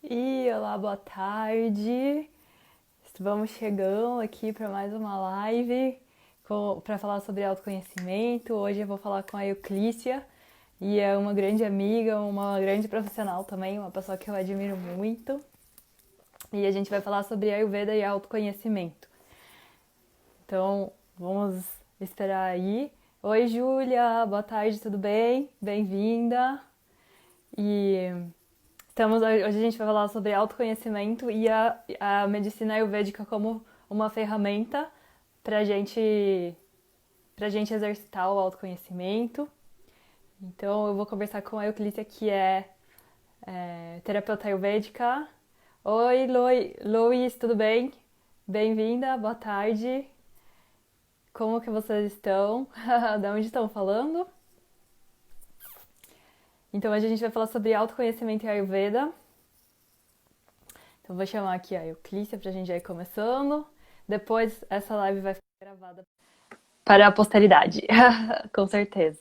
E olá, boa tarde. Vamos chegando aqui para mais uma live para falar sobre autoconhecimento. Hoje eu vou falar com a Euclícia e é uma grande amiga, uma grande profissional também, uma pessoa que eu admiro muito. E a gente vai falar sobre Ayurveda e autoconhecimento. Então, vamos esperar aí. Oi, Júlia, boa tarde, tudo bem? Bem-vinda. E hoje a gente vai falar sobre autoconhecimento e a medicina ayurvédica como uma ferramenta pra gente exercitar o autoconhecimento. Então eu vou conversar com a Euclícia, que é terapeuta ayurvédica. Oi, Lois, tudo bem? Bem-vinda, boa tarde. Como que vocês estão? De onde estão falando? Então hoje a gente vai falar sobre autoconhecimento e Ayurveda. Então vou chamar aqui a Euclícia pra gente já ir começando. Depois essa live vai ficar gravada para a posteridade, com certeza.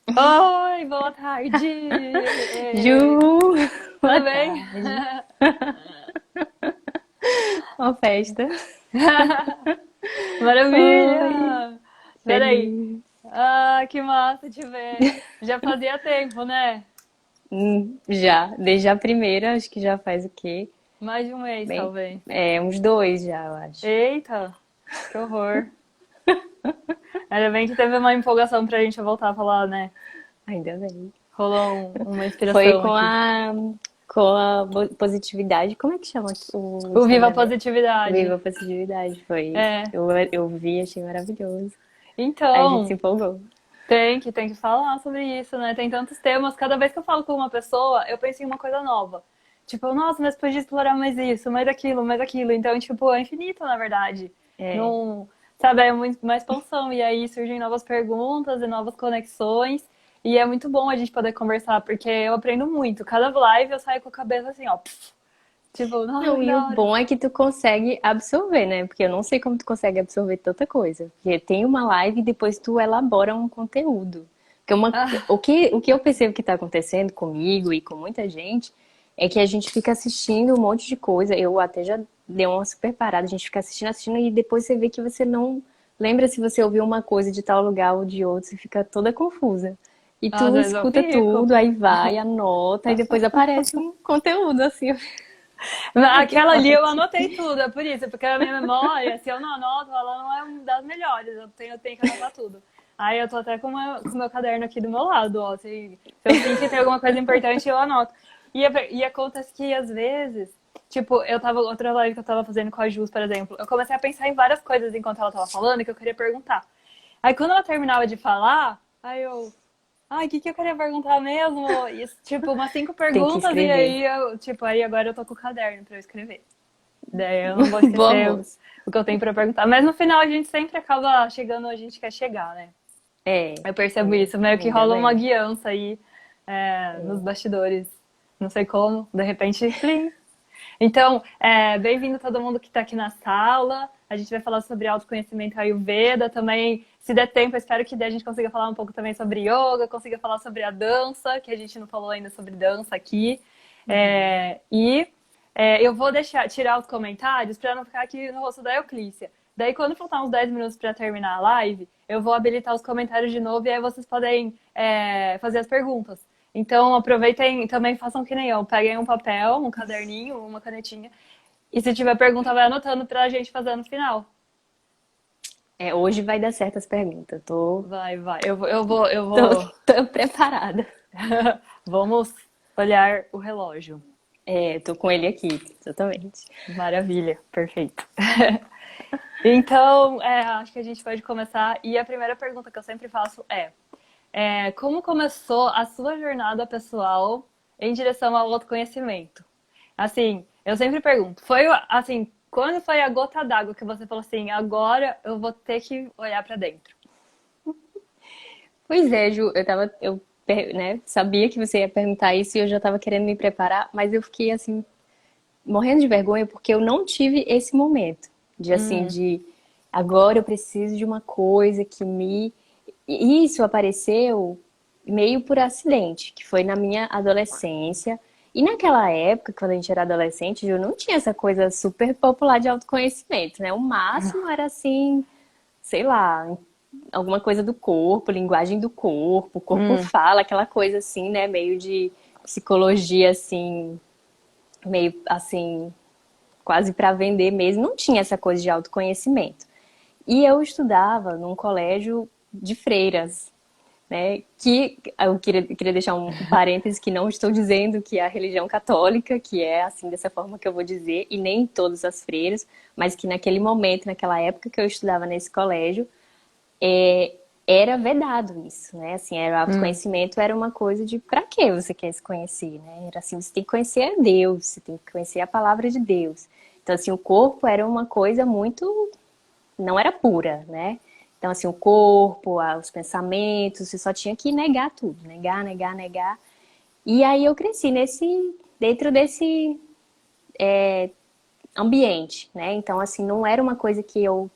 Oi, boa tarde! Ju! Tudo bem? Uma festa. Oi, Maravilha! Peraí. feliz. Ah, que massa te ver. Já fazia tempo, né? Já, desde a primeira, acho que já faz o quê? Mais de um mês, Bem, talvez. uns 2 já, eu acho. Eita, que horror. Ainda bem que teve uma empolgação pra gente voltar a falar, né? Ainda bem. Rolou uma Foi inspiração com aqui. a positividade. Como é que chama o O Viva Instagram dela? Positividade. Viva Positividade. Foi. É. Eu vi, achei maravilhoso. Aí a gente se Então, empolgou. tem que falar sobre isso, né? Tem tantos temas. Cada vez que eu falo com uma pessoa, eu penso em uma coisa nova. Tipo, nossa, mas podia explorar mais isso, mais aquilo, mais aquilo. Então, tipo, é infinito, na verdade. É. Não, sabe, é muito uma expansão. E aí surgem novas perguntas e novas conexões. E é muito bom a gente poder conversar, porque eu aprendo muito. Cada live eu saio com a cabeça assim, ó. Tipo, nossa, Não, que e o da hora. bom é que tu consegue absorver, né? Porque eu não sei como tu consegue absorver tanta coisa. Porque tem uma live e depois tu elabora um conteúdo. Porque Ah, o que eu percebo que está acontecendo comigo e com muita gente é que a gente fica assistindo um monte de coisa. Eu até já dei uma super parada, a gente fica assistindo, assistindo, e depois você vê que você não lembra se você ouviu uma coisa de tal lugar ou de outro, você fica toda confusa. E às tu vezes eu escuta fico. tudo, aí vai, anota, e depois aparece um conteúdo assim. Ai, que Aquela ali eu sorte. anotei tudo, é por isso, porque a minha memória, se eu não anoto, ela não é uma das melhores, eu tenho que anotar tudo. Aí eu tô até com o meu caderno aqui do meu lado, ó. Se eu sinto que tem alguma coisa importante, eu anoto. E acontece que às vezes, tipo, outra live que eu tava fazendo com a Jus, por exemplo, eu comecei a pensar em várias coisas enquanto ela tava falando que eu queria perguntar. Aí quando ela terminava de falar, aí eu, ai, o que eu queria perguntar mesmo? E, tipo, umas cinco Tem que perguntas, e escrever. aí eu, tipo, aí agora eu tô com o caderno pra eu escrever. Daí eu não vou esquecer Vamos. o que eu tenho pra perguntar. Mas no final a gente sempre acaba chegando onde a gente quer chegar, né? É, Eu percebo isso, meio que ainda rola uma bem. guiança aí nos bastidores. Não sei como, de repente, plim. Então, bem-vindo todo mundo que está aqui na sala. A gente vai falar sobre autoconhecimento Ayurveda também. Se der tempo, eu espero que a gente consiga falar um pouco também sobre yoga, consiga falar sobre a dança, que a gente não falou ainda sobre dança aqui. Eu vou tirar os comentários para não ficar aqui no rosto da Euclícia. Daí, quando faltar uns 10 minutos para terminar a live, eu vou habilitar os comentários de novo e aí vocês podem fazer as perguntas. Então, aproveitem e também façam que nem eu. Peguem um papel, um caderninho, uma canetinha. E se tiver pergunta, vai anotando pra gente fazer no final. Hoje vai dar certas perguntas. Vai, vai. Eu Tô, vou. tô preparada. Vamos olhar o relógio. Tô com ele aqui, exatamente. Maravilha, perfeito. Então, acho que a gente pode começar. E a primeira pergunta que eu sempre faço como começou a sua jornada pessoal em direção ao autoconhecimento? Assim, eu sempre pergunto, foi assim, quando foi a gota d'água que você falou assim, agora eu vou ter que olhar pra dentro? Pois é, Ju, né, sabia que você ia perguntar isso e eu já tava querendo me preparar, mas eu fiquei assim, morrendo de vergonha porque eu não tive esse momento de assim, Hum, de agora eu preciso de uma coisa que me E isso apareceu meio por acidente, que foi na minha adolescência. E naquela época, quando a gente era adolescente, Ju, não tinha essa coisa super popular de autoconhecimento, né? O máximo era assim, sei lá, alguma coisa do corpo, linguagem do corpo, o corpo Hum, fala, aquela coisa assim, né? Meio de psicologia, assim, meio assim, quase para vender mesmo. Não tinha essa coisa de autoconhecimento. E eu estudava num colégio de freiras, né? Que eu queria deixar um parêntese que não estou dizendo que é a religião católica, que é assim dessa forma que eu vou dizer, e nem todas as freiras, mas que naquele momento, naquela época que eu estudava nesse colégio, é, era vedado isso, né? Assim, era, o hum, autoconhecimento era uma coisa de para que você quer se conhecer, né? Era assim, você tem que conhecer a Deus, você tem que conhecer a palavra de Deus. Então, assim, o corpo era uma coisa muito não era pura, né? Então, assim, o corpo, os pensamentos, você só tinha que negar tudo, negar, negar, negar. E aí eu cresci dentro desse ambiente, né? Então, assim, não era uma coisa que eu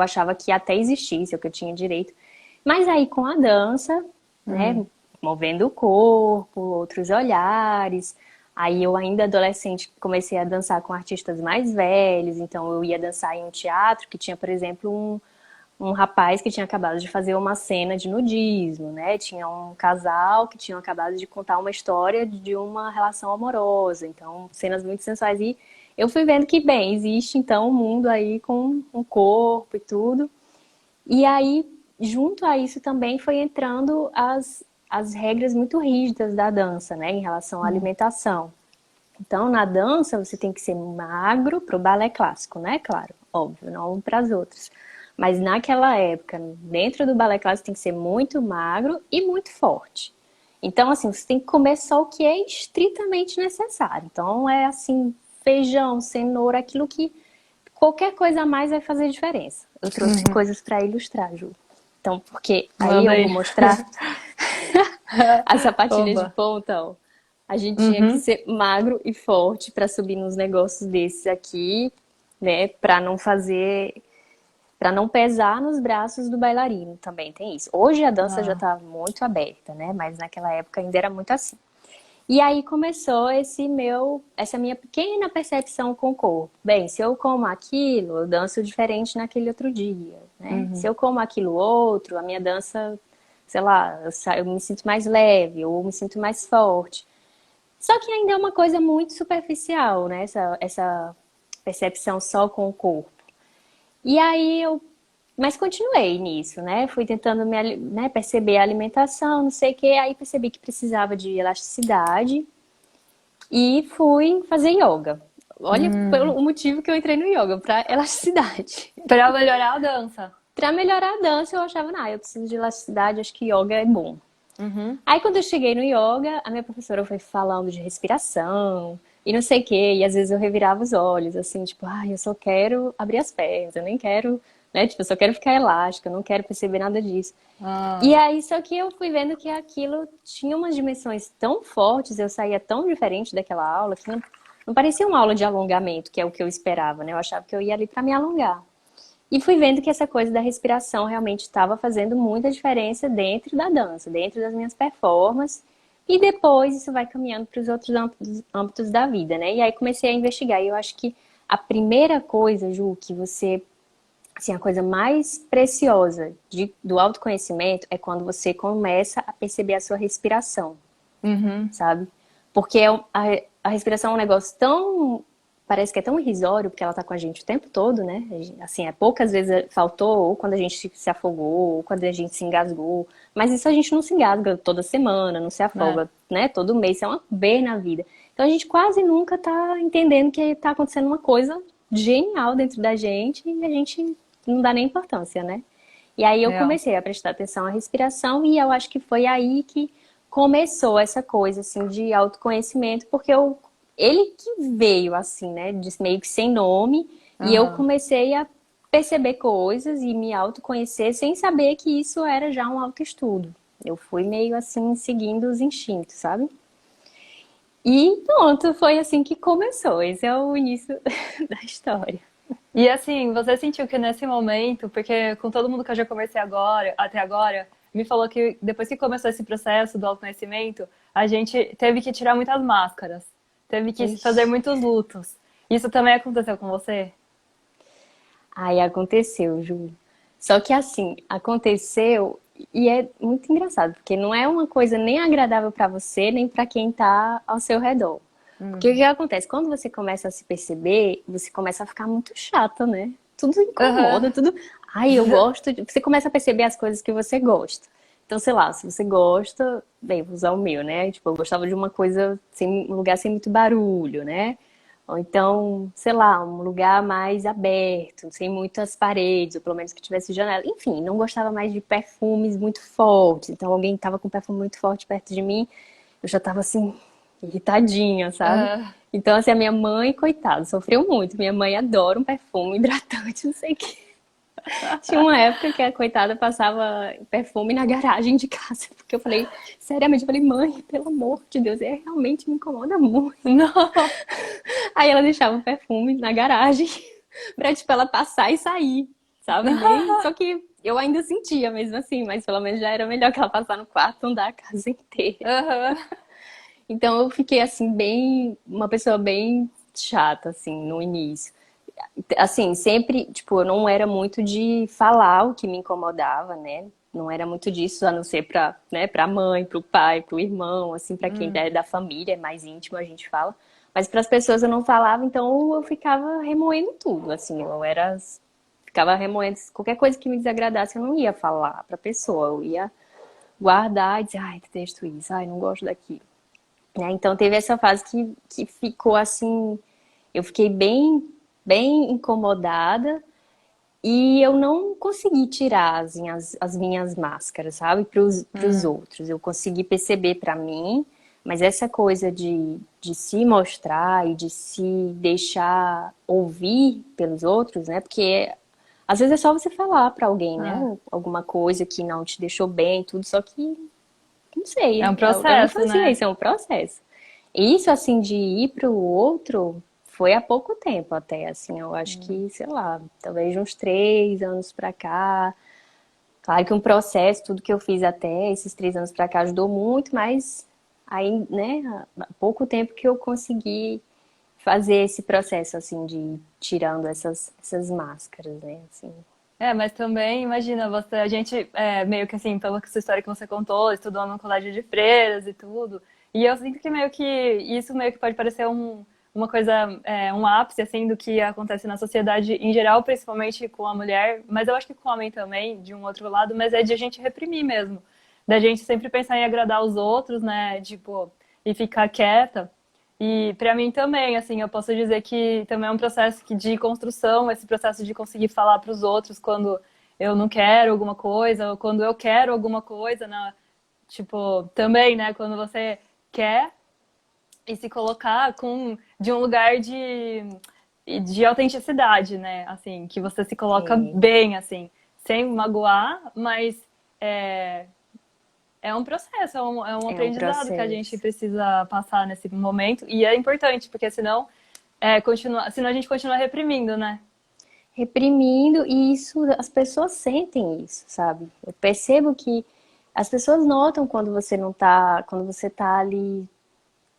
achava que até existisse, ou que eu tinha direito. Mas aí com a dança, né? hum. Movendo o corpo, outros olhares. Aí eu ainda adolescente comecei a dançar com artistas mais velhos, então eu ia dançar em um teatro que tinha, por exemplo, um rapaz que tinha acabado de fazer uma cena de nudismo, né? Tinha um casal que tinham acabado de contar uma história de uma relação amorosa, então cenas muito sensuais. E eu fui vendo que, bem, existe então um mundo aí com um corpo e tudo. E aí, junto a isso também foi entrando as regras muito rígidas da dança, né? Em relação à Hum. alimentação. Então, na dança, você tem que ser magro para o balé clássico, né? Claro, óbvio, não para as outras. Mas naquela época, dentro do balé clássico, tem que ser muito magro e muito forte. Então, assim, você tem que comer só o que é estritamente necessário. Então, é assim, feijão, cenoura, aquilo que qualquer coisa a mais vai fazer diferença. Eu trouxe Uhum. coisas para ilustrar, Ju. Então, porque aí Manda eu vou aí. mostrar a sapatilha de Oba. ponta, ó. A gente tinha que Uhum. ser magro e forte para subir nos negócios desses aqui, né? Para não pesar nos braços do bailarino, também tem isso. Hoje a dança já Ah. tá muito aberta, né? Mas naquela época ainda era muito assim. E aí começou essa minha pequena percepção com o corpo. Bem, se eu como aquilo, eu danço diferente naquele outro dia, né? Se Uhum. eu como aquilo outro, a minha dança, sei lá, eu me sinto mais leve ou me sinto mais forte. Só que ainda é uma coisa muito superficial, né? Essa percepção só com o corpo. E aí mas continuei nisso, né? Fui tentando né, perceber a alimentação, não sei o quê. Aí percebi que precisava de elasticidade e fui fazer yoga. Olha Hum. pelo motivo que eu entrei no yoga, para elasticidade. Pra melhorar a dança. Para melhorar a dança, eu achava, eu preciso de elasticidade, acho que yoga é bom. Uhum. Aí quando eu cheguei no yoga, a minha professora foi falando de respiração e não sei o quê, e às vezes eu revirava os olhos, assim, tipo, eu só quero abrir as pernas, eu nem quero, né, tipo, eu só quero ficar elástica, eu não quero perceber nada disso. E Ah. aí, só que eu fui vendo que aquilo tinha umas dimensões tão fortes, eu saía tão diferente daquela aula, que não parecia uma aula de alongamento, que é o que eu esperava, né? Eu achava que eu ia ali para me alongar. E fui vendo que essa coisa da respiração realmente estava fazendo muita diferença dentro da dança, dentro das minhas performances. E depois isso vai caminhando para os outros âmbitos da vida, né? E aí comecei a investigar. E eu acho que a primeira coisa, Ju, que você. Assim, a coisa mais preciosa do autoconhecimento é quando você começa a perceber a sua respiração, Uhum. sabe? Porque a respiração é um negócio tão. Parece que é tão irrisório, porque ela tá com a gente o tempo todo, né? Assim, poucas vezes faltou, ou quando a gente se afogou, ou quando a gente se engasgou. Mas isso a gente não se engasga toda semana, não se É. afoga, né? Todo mês, isso é uma vez na vida. Então a gente quase nunca tá entendendo que tá acontecendo uma coisa genial dentro da gente e a gente não dá nem importância, né? E aí eu Real. comecei a prestar atenção à respiração e eu acho que foi aí que começou essa coisa assim de autoconhecimento, porque ele que veio assim, né, meio que sem nome, e eu Aham. comecei a perceber coisas e me autoconhecer sem saber que isso era já um autoestudo. Eu fui meio assim seguindo os instintos, sabe? E pronto, foi assim que começou. Esse é o início da história. E assim, você sentiu que nesse momento, porque com todo mundo que eu já conversei agora, até agora, me falou que depois que começou esse processo do autoconhecimento, a gente teve que tirar muitas máscaras, teve que fazer Ixi. muitos lutos. Isso também aconteceu com você? Aí aconteceu, Ju. Só que assim, aconteceu e é muito engraçado, porque não é uma coisa nem agradável pra você, nem pra quem tá ao seu redor. Porque o que acontece? Quando você começa a se perceber, você começa a ficar muito chata, né? Tudo Aham. incomoda, tudo. Ai, eu gosto de. Você começa a perceber as coisas que você gosta. Então, sei lá, se você gosta, bem, vou usar o meu, né? Tipo, eu gostava de uma coisa sem um lugar sem muito barulho, né? Ou então, sei lá, um lugar mais aberto, sem muitas paredes, ou pelo menos que tivesse janela. Enfim, não gostava mais de perfumes muito fortes. Então, alguém tava com um perfume muito forte perto de mim, eu já tava assim, irritadinha, sabe? Aham. Então, assim, a minha mãe, coitada, sofreu muito. Minha mãe adora um perfume hidratante, não sei o quê. Tinha uma época que a coitada passava perfume na garagem de casa, porque eu falei, seriamente, eu falei, mãe, pelo amor de Deus, realmente me incomoda muito. Não. Aí ela deixava o perfume na garagem pra, tipo, ela passar e sair, sabe? Nem... Só que eu ainda sentia mesmo assim, mas pelo menos já era melhor que ela passar no quarto andar a casa inteira. Aham. Então eu fiquei assim bem, uma pessoa bem chata assim no início. Assim, sempre, tipo, eu não era muito de falar o que me incomodava, né? Não era muito disso, a não ser pra, né, pra mãe, pro pai, pro irmão, assim, pra quem é da família, é mais íntimo, a gente fala. Mas para as pessoas eu não falava, então eu ficava remoendo tudo, assim, eu era ficava remoendo qualquer coisa que me desagradasse, eu não ia falar pra pessoa, eu ia guardar e dizer, ai, detesto isso, ai, não gosto daquilo. Né? Então teve essa fase que ficou assim, eu fiquei bem incomodada e eu não consegui tirar as minhas máscaras, sabe, para os Hum. outros. Eu consegui perceber para mim, mas essa coisa de se mostrar e de se deixar ouvir pelos outros, né? Porque às vezes é só você falar para alguém, né? É. Alguma coisa que não te deixou bem, tudo, só que não sei, É um eu não processo, fazia né? isso, é um processo. Isso, assim, de ir para o outro, foi há pouco tempo até, assim, eu acho que, sei lá, talvez uns 3 anos pra cá. Claro que um processo, tudo que eu fiz até esses 3 anos pra cá ajudou muito, mas aí, né, há pouco tempo que eu consegui fazer esse processo, assim, de ir tirando essas máscaras, né, assim. É, mas também, imagina, você, a gente, meio que assim, pela sua história que você contou, estudou num colégio de freiras e tudo, e eu sinto que meio que isso meio que pode parecer uma coisa, um ápice, assim, do que acontece na sociedade em geral, principalmente com a mulher, mas eu acho que com o homem também, de um outro lado, mas é de a gente reprimir mesmo, da gente sempre pensar em agradar os outros, né, tipo, e ficar quieta. E para mim também, assim, eu posso dizer que também é um processo de construção, esse processo de conseguir falar para os outros quando eu não quero alguma coisa, ou quando eu quero alguma coisa, né? Tipo, também, né, quando você quer e se colocar de um lugar de autenticidade, né? Assim, que você se coloca É, bem, assim, sem magoar, mas é, é um processo, é um é um aprendizado que a gente processo. precisa passar nesse momento. E é importante, porque senão, senão a gente continua reprimindo, né? Reprimindo, e isso, as pessoas sentem isso, sabe? Eu percebo que as pessoas notam quando você não tá, quando você tá ali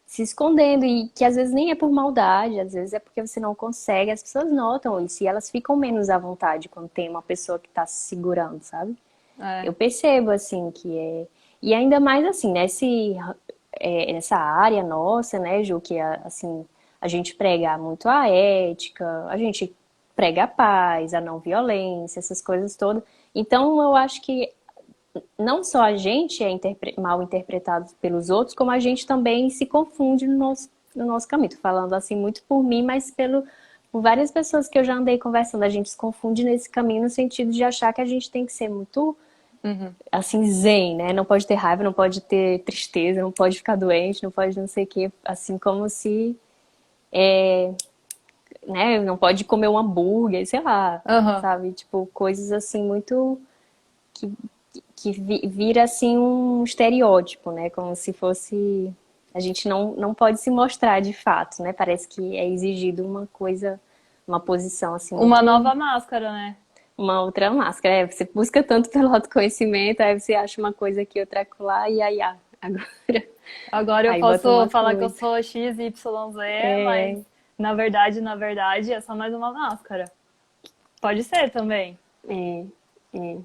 se escondendo, e que às vezes nem é por maldade, às vezes é porque você não consegue, as pessoas notam isso e elas ficam menos à vontade quando tem uma pessoa que tá se segurando, sabe? É. Eu percebo, assim, que é. E ainda mais, assim, nessa área nossa, né, Ju, que, assim, a gente prega muito a ética, a gente prega a paz, a não violência, essas coisas todas. Então, eu acho que não só a gente é mal interpretado pelos outros, como a gente também se confunde no nosso caminho. Tô falando, assim, muito por mim, mas por várias pessoas que eu já andei conversando, a gente se confunde nesse caminho no sentido de achar que a gente tem que ser muito Uhum. assim, zen, né? Não pode ter raiva, não pode ter tristeza, não pode ficar doente, não pode não sei o quê. Assim como se, né? Não pode comer um hambúrguer, sei lá, Aham. sabe? Tipo, coisas assim muito que, que vira assim um estereótipo, né? Como se fosse. A gente não pode se mostrar de fato, né? Parece que é exigido uma coisa, uma posição assim Uma muito. nova máscara, né? uma outra máscara. É, você busca tanto pelo autoconhecimento, aí você acha uma coisa aqui, outra acolá, e aí, agora, Agora eu aí bota posso uma falar que eu coisa. sou X, Y, Z, mas É, na verdade, é só mais uma máscara. Pode ser também. é, é.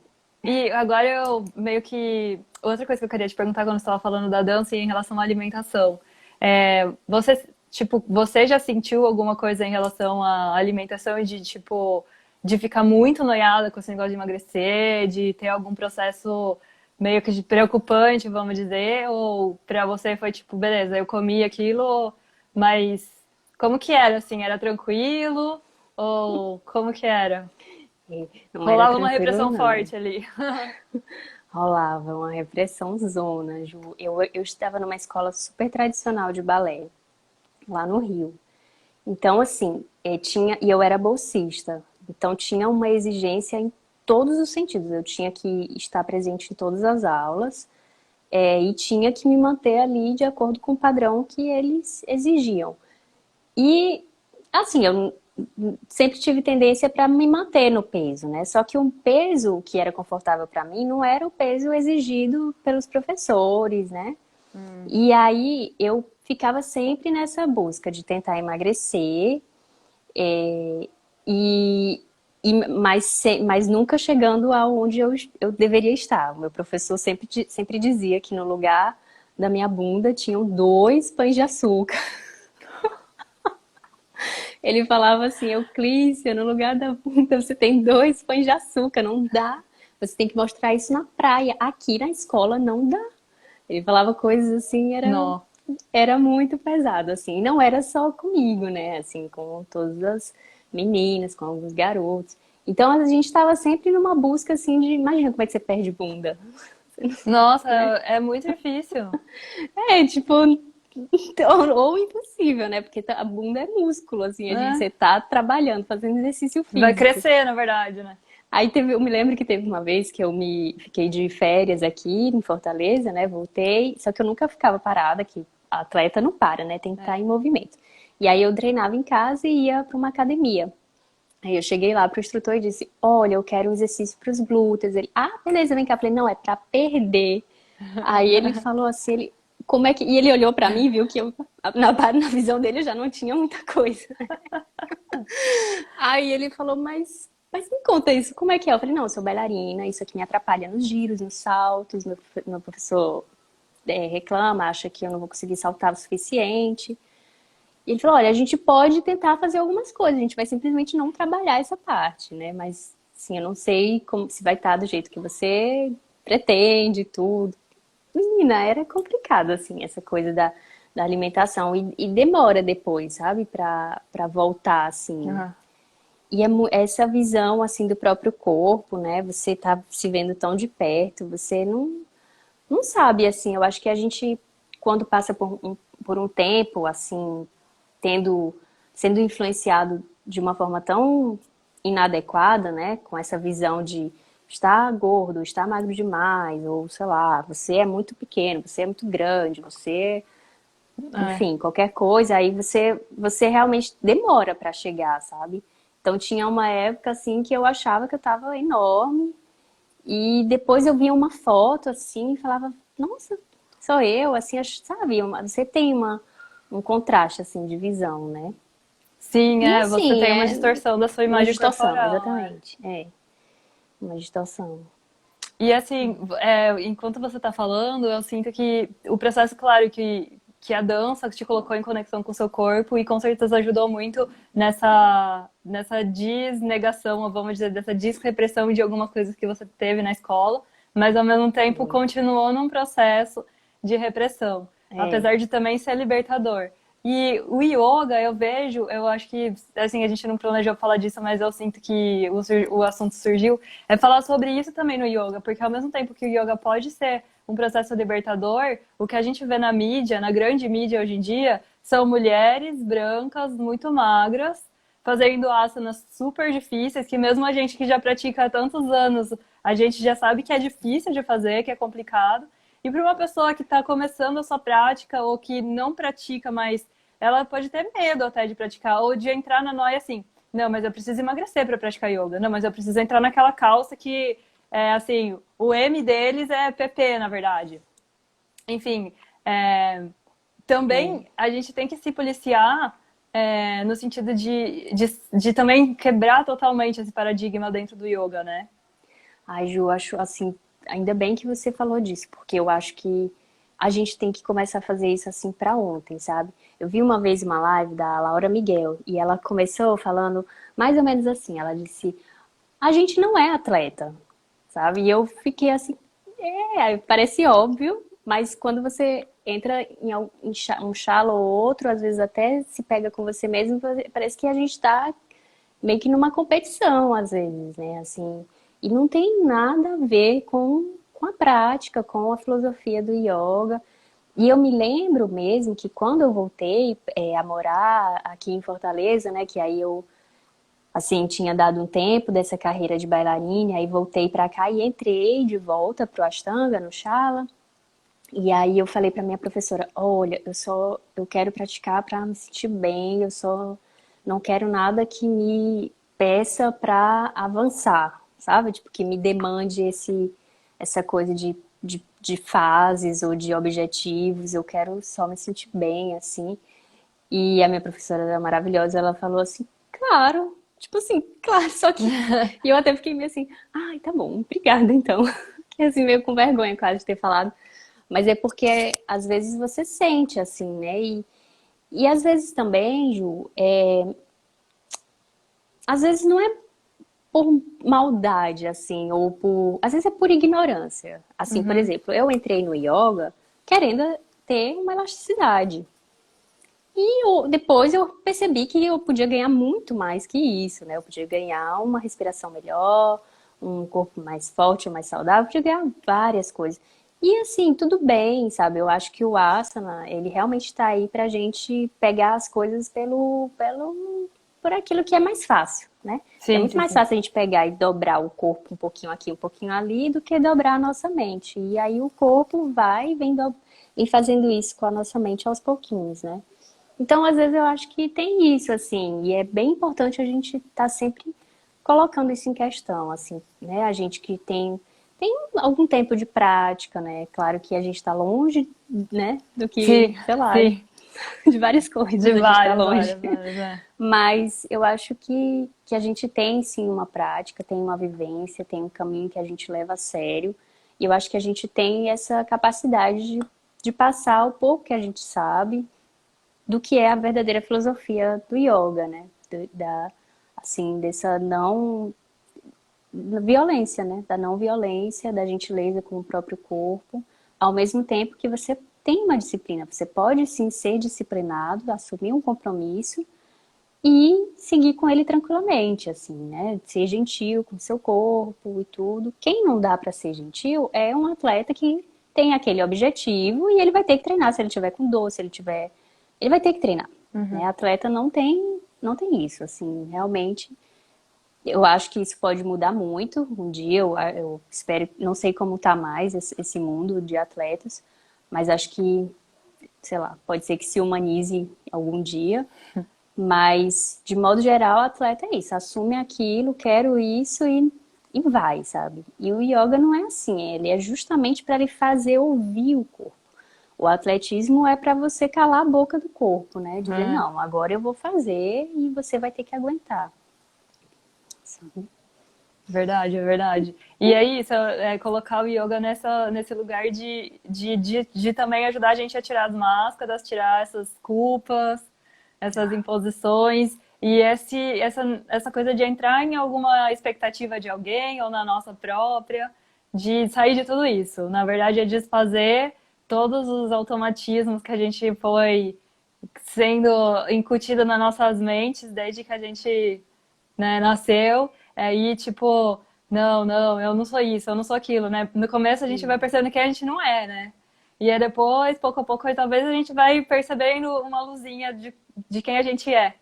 E agora eu meio que. Outra coisa que eu queria te perguntar quando você estava falando da dança e em relação à alimentação. Você já sentiu alguma coisa em relação à alimentação e de, tipo, de ficar muito noiada com esse negócio de emagrecer, de ter algum processo meio que preocupante, vamos dizer? Ou pra você foi tipo, beleza, eu comi aquilo, mas como que era, assim? Era tranquilo? Ou como que era? Não era Rolava uma tranquilo, repressão não. forte ali. Rolava uma repressão zona, Ju. Eu estava numa escola super tradicional de balé, lá no Rio. Então, assim, e eu era bolsista. Então, tinha uma exigência em todos os sentidos. Eu tinha que estar presente em todas as aulas, e tinha que me manter ali de acordo com o padrão que eles exigiam. E, assim, eu sempre tive tendência para me manter no peso, né? Só que um peso que era confortável para mim não era o peso exigido pelos professores, né? E aí eu ficava sempre nessa busca de tentar emagrecer, e, mas nunca chegando aonde eu deveria estar. O meu professor sempre dizia que no lugar da minha bunda tinham 2 pães de açúcar. Ele falava assim, Euclícia, no lugar da bunda você tem 2 pães de açúcar, não dá. Você tem que mostrar isso na praia. Aqui na escola não dá. Ele falava coisas assim, Não. era muito pesado, assim. E não era só comigo, né? Assim, com todas as meninas, com alguns garotos. Então a gente estava sempre numa busca assim de, imagina como é que você perde bunda, Nossa, né? é muito difícil. É, tipo, ou impossível, né? Porque a bunda é músculo, assim, Né? você tá trabalhando, fazendo exercício Vai físico. crescer, na verdade, né? Aí eu me lembro que teve uma vez que eu me fiquei de férias aqui em Fortaleza, né? Voltei, só que eu nunca ficava parada, que a atleta não para, né? Tem que estar É. em movimento. E aí eu treinava em casa e ia para uma academia. Aí eu cheguei lá pro instrutor e disse: "Olha, eu quero um exercício para os glúteos". Ele: "Ah, beleza, vem cá". Eu falei: "Não, é para perder". Aí ele falou assim, como é que... E ele olhou para mim e viu que na visão dele já não tinha muita coisa. Aí ele falou, mas me conta isso, como é que é? Eu falei, não, eu sou bailarina, isso aqui me atrapalha nos giros, nos saltos, meu professor reclama, acha que eu não vou conseguir saltar o suficiente. E ele falou, olha, a gente pode tentar fazer algumas coisas, a gente vai simplesmente não trabalhar essa parte, né? Mas, sim, eu não sei como, se vai estar do jeito que você pretende, tudo. Menina, era complicado, assim, essa coisa da alimentação. E demora depois, sabe, pra voltar, assim. Aham. E essa visão assim do próprio corpo, né? Você tá se vendo tão de perto, você não sabe assim. Eu acho que a gente quando passa por um tempo assim, tendo sendo influenciado de uma forma tão inadequada, né? Com essa visão de estar gordo, estar magro demais, ou sei lá, você é muito pequeno, você é muito grande, você, É. enfim, qualquer coisa, aí você realmente demora para chegar, sabe? Então tinha uma época assim que eu achava que eu tava enorme e depois eu via uma foto assim e falava, nossa, sou eu, assim, sabe? Você tem um contraste assim de visão, né? Sim, E você assim, tem uma é distorção da sua uma imagem distorção, corporal. É. exatamente. É, uma distorção. E assim, enquanto você tá falando, eu sinto que o processo, claro, que a dança te colocou em conexão com o seu corpo e com certeza ajudou muito nessa desnegação, ou vamos dizer, dessa desrepressão de algumas coisas que você teve na escola, mas ao mesmo tempo Foi. continuou num processo de repressão, É, apesar de também ser libertador. E o yoga, eu vejo, eu acho que, assim, a gente não planejou falar disso, mas eu sinto que o assunto surgiu, é falar sobre isso também no yoga, porque ao mesmo tempo que o yoga pode ser um processo libertador, o que a gente vê na mídia, na grande mídia hoje em dia, são mulheres brancas, muito magras, fazendo asanas super difíceis, que mesmo a gente que já pratica há tantos anos, a gente já sabe que é difícil de fazer, que é complicado. E para uma pessoa que está começando a sua prática ou que não pratica, mas ela pode ter medo até de praticar ou de entrar na noia assim. Não, mas eu preciso emagrecer para praticar yoga. Não, mas eu preciso entrar naquela calça que, assim, o M deles é PP, na verdade. Enfim, É. também a gente tem que se policiar no sentido de também quebrar totalmente esse paradigma dentro do yoga, né? Ai, Ju, acho assim, ainda bem que você falou disso, porque eu acho que a gente tem que começar a fazer isso assim pra ontem, sabe? Eu vi uma vez uma live da Laura Miguel e ela começou falando mais ou menos assim, ela disse: "A gente não é atleta", sabe? E eu fiquei assim, parece óbvio, mas quando você entra em um chalo ou outro, às vezes até se pega com você mesmo, parece que a gente tá meio que numa competição, às vezes, né? Assim, e não tem nada a ver com a prática, com a filosofia do yoga. E eu me lembro mesmo que quando eu voltei a morar aqui em Fortaleza, né? Que aí eu, assim, tinha dado um tempo dessa carreira de bailarina, aí voltei para cá e entrei de volta pro Ashtanga, no Shala. E aí eu falei para minha professora, olha, eu quero praticar para me sentir bem, eu só não quero nada que me peça para avançar, sabe? Tipo, que me demande essa coisa de fases ou de objetivos, eu quero só me sentir bem, assim. E a minha professora era maravilhosa, ela falou assim, claro, tipo assim, claro, só que... E eu até fiquei meio assim, ai, tá bom, obrigada então. Que assim, meio com vergonha quase de ter falado. Mas é porque às vezes você sente assim, né? E às vezes também, Ju, às vezes não é por maldade, assim, ou por. Às vezes é por ignorância. Assim, por Uhum. exemplo, eu entrei no yoga querendo ter uma elasticidade. Depois eu percebi que eu podia ganhar muito mais que isso, né? Eu podia ganhar uma respiração melhor, um corpo mais forte, mais saudável, eu podia ganhar várias coisas. E assim, tudo bem, sabe? Eu acho que o asana, ele realmente está aí pra gente pegar as coisas por aquilo que é mais fácil, né? É Sim, muito sim, mais sim. fácil a gente pegar e dobrar o corpo um pouquinho aqui, um pouquinho ali, do que dobrar a nossa mente. E aí o corpo vai vem fazendo isso com a nossa mente aos pouquinhos, né? Então, às vezes, eu acho que tem isso, assim, e é bem importante a gente estar sempre colocando isso em questão, assim, né? A gente que tem algum tempo de prática, né? Claro que a gente está longe, né? Do que, Sim, sei lá, sim. de várias coisas De a gente está várias, longe. várias, várias, né? Mas eu acho que a gente tem, sim, uma prática, tem uma vivência, tem um caminho que a gente leva a sério. E eu acho que a gente tem essa capacidade de passar o pouco que a gente sabe do que é a verdadeira filosofia do yoga, né? Assim, dessa não violência, né? Da não violência, da gentileza com o próprio corpo, ao mesmo tempo que você tem uma disciplina. Você pode sim ser disciplinado, assumir um compromisso e seguir com ele tranquilamente, assim, né? Ser gentil com o seu corpo e tudo. Quem não dá para ser gentil é um atleta que tem aquele objetivo e ele vai ter que treinar. Se ele tiver com dor, se ele tiver, ele vai ter que treinar, né? Uhum. Atleta não tem isso, assim, realmente. Eu acho que isso pode mudar muito. Um dia eu espero, não sei como tá mais esse mundo de atletas, mas acho que, sei lá, pode ser que se humanize algum dia. Mas, de modo geral, o atleta é isso, assume aquilo, quero isso e vai, sabe? E o yoga não é assim, ele é justamente para ele fazer ouvir o corpo. O atletismo é para você calar a boca do corpo, né? Dizer, É, não, agora eu vou fazer e você vai ter que aguentar. Sabe? verdade, é verdade. E é isso, colocar o yoga nesse lugar de também ajudar a gente a tirar as máscaras, tirar essas culpas, essas imposições. E essa coisa de entrar em alguma expectativa de alguém ou na nossa própria, de sair de tudo isso. Na verdade, é desfazer todos os automatismos que a gente foi sendo incutido nas nossas mentes desde que a gente, né, nasceu. Aí, tipo, não, não, eu não sou isso, eu não sou aquilo, né? No começo a gente vai percebendo que a gente não é, né? E aí depois, pouco a pouco, talvez a gente vai percebendo uma luzinha de quem a gente é.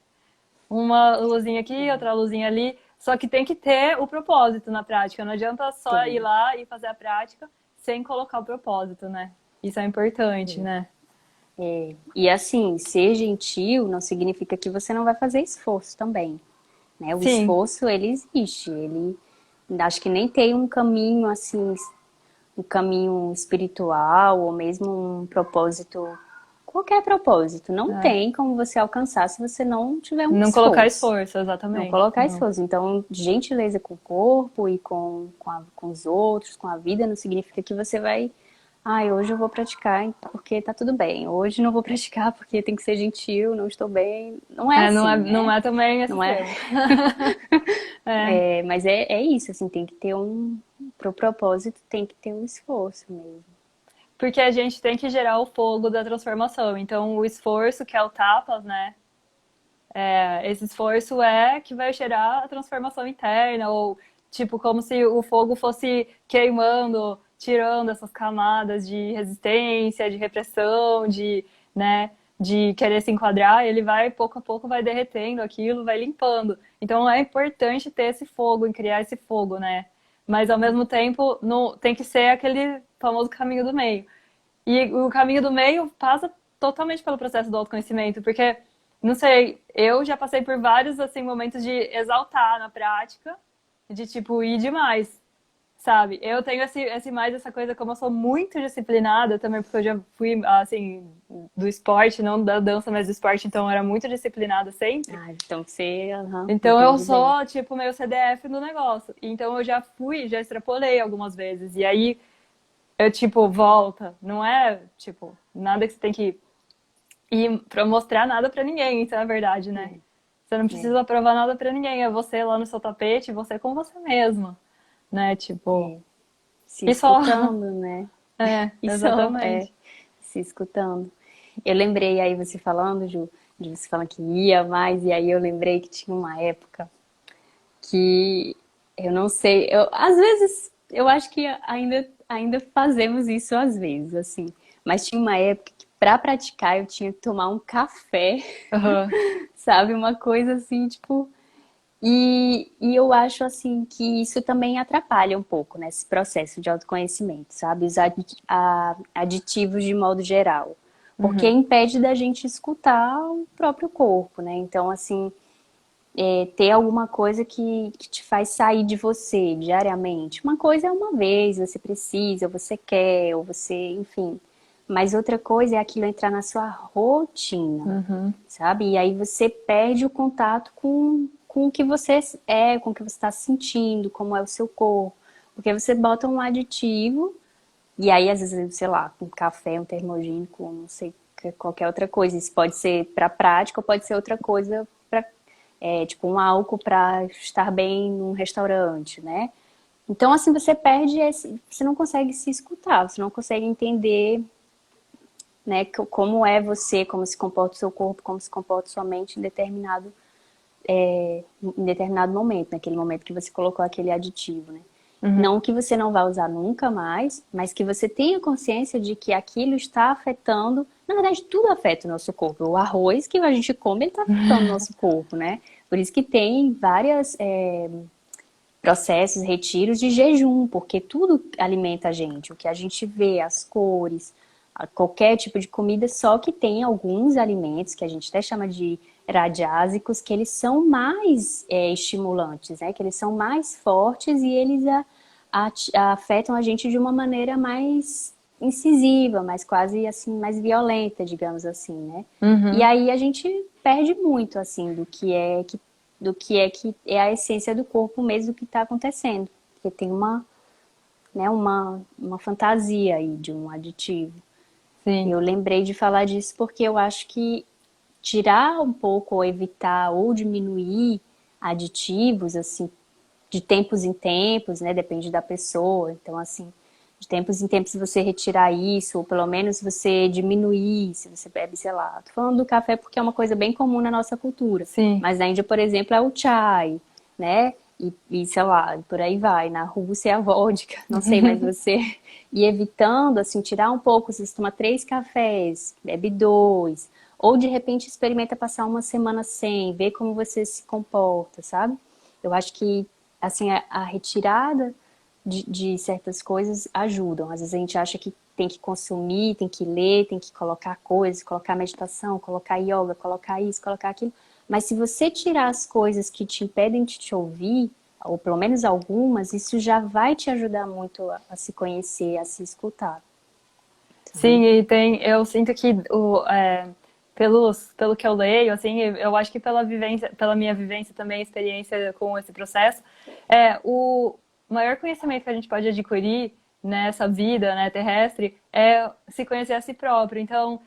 Uma luzinha aqui, outra luzinha ali. Só que tem que ter o propósito na prática. Não adianta só ir Tem. lá e fazer a prática sem colocar o propósito, né? Isso é importante, né? E assim, ser gentil não significa que você não vai fazer esforço também. né? O Sim. esforço, ele existe, ele acho que nem tem um caminho assim, um caminho espiritual ou mesmo um propósito, qualquer propósito, não É. tem como você alcançar se você não tiver um Não colocar esforço. esforço, Não exatamente. colocar Não. esforço. Então, gentileza com o corpo e com os outros, com a vida, não significa que você vai. Ai, hoje eu vou praticar porque tá tudo bem. Hoje não vou praticar porque tem que ser gentil, não estou bem. Não é É, assim, não né? é também esse Não é. extremo. É. Mas é isso, assim, tem que ter um. Pro propósito, tem que ter um esforço mesmo. Porque a gente tem que gerar o fogo da transformação. Então, o esforço, que é o tapas, né? Esse esforço é que vai gerar a transformação interna, ou tipo, como se o fogo fosse queimando, tirando essas camadas de resistência, de repressão, né, de querer se enquadrar, ele vai, pouco a pouco, vai derretendo aquilo, vai limpando. Então é importante ter esse fogo, em criar esse fogo, né? Mas ao mesmo tempo, tem que ser aquele famoso caminho do meio. E o caminho do meio passa totalmente pelo processo do autoconhecimento, porque, não sei, eu já passei por vários assim momentos de exaltar na prática, de tipo ir demais, sabe? Eu tenho mais essa coisa, como eu sou muito disciplinada também, porque eu já fui assim do esporte, não da dança, mas do esporte, então eu era muito disciplinada sempre. Ah, então você, aham, Então eu entendi bem. sou tipo meio CDF no negócio. Então eu já extrapolei algumas vezes. E aí eu, tipo, volta. Não é, tipo, nada que você tem que ir pra mostrar nada pra ninguém, isso é a verdade, né? Você não É, precisa provar nada pra ninguém, é você lá no seu tapete, você com você mesma, né? Tipo, é. Se e só. escutando, né? E só, Exatamente. se escutando. Eu lembrei aí você falando, Ju, de você falando que ia mais, e aí eu lembrei que tinha uma época que eu não sei, às vezes eu acho que ainda fazemos isso às vezes, assim. Mas tinha uma época que para praticar eu tinha que tomar um café, Aham. sabe? Uma coisa assim, tipo. E eu acho assim que isso também atrapalha um pouco nesse processo de autoconhecimento, sabe? Os aditivos de modo geral. Porque Uhum. impede da gente escutar o próprio corpo, né? Então, assim, ter alguma coisa que te faz sair de você diariamente. Uma coisa é uma vez, você precisa, ou você quer, ou você, enfim. Mas outra coisa é aquilo entrar na sua rotina, Uhum. sabe? E aí você perde o contato com o que você é, com o que você está sentindo, como é o seu corpo. Porque você bota um aditivo, e aí às vezes, sei lá, um café, um termogênico, não sei, qualquer outra coisa. Isso pode ser para prática ou pode ser outra coisa para tipo um álcool para estar bem num restaurante, né? Então, assim, você perde você não consegue se escutar, você não consegue entender, né, como é você, como se comporta o seu corpo, como se comporta sua mente em determinado momento, naquele momento que você colocou aquele aditivo, né? Uhum. Não que você não vá usar nunca mais, mas que você tenha consciência de que aquilo está afetando. Na verdade, tudo afeta o nosso corpo. O arroz que a gente come, ele está afetando o nosso corpo, né? Por isso que tem várias processos, retiros de jejum, porque tudo alimenta a gente. O que a gente vê, as cores, qualquer tipo de comida, só que tem alguns alimentos que a gente até chama de radiásicos, que eles são mais estimulantes, né? Que eles são mais fortes e eles afetam a gente de uma maneira mais incisiva, mais quase assim, mais violenta, digamos assim, né? E Uhum. aí a gente perde muito assim do que é a essência do corpo mesmo que está acontecendo, porque tem uma fantasia aí de um aditivo. Sim. Eu lembrei de falar disso porque eu acho que tirar um pouco, ou evitar, ou diminuir aditivos, assim, de tempos em tempos, né? Depende da pessoa. Então, assim, de tempos em tempos você retirar isso, ou pelo menos você diminuir, se você bebe, sei lá. Tô falando do café porque é uma coisa bem comum na nossa cultura. Sim. Mas na Índia, por exemplo, é o chai, né? E sei lá, por aí vai. Na Rússia é a vodka, não sei, mas você ir evitando, assim, tirar um pouco, você toma 3 cafés, bebe 2, ou de repente experimenta passar uma semana sem, ver como você se comporta, sabe? Eu acho que, assim, a retirada de certas coisas ajudam. Às vezes a gente acha que tem que consumir, tem que ler, tem que colocar coisas, colocar meditação, colocar yoga, colocar isso, colocar aquilo. Mas se você tirar as coisas que te impedem de te ouvir, ou pelo menos algumas, isso já vai te ajudar muito a se conhecer, a se escutar. Sim, e tem, eu sinto que pelo que eu leio, assim, eu acho que pela vivência, pela minha vivência também, experiência com esse processo, o maior conhecimento que a gente pode adquirir nessa vida, né, terrestre é se conhecer a si próprio. Então,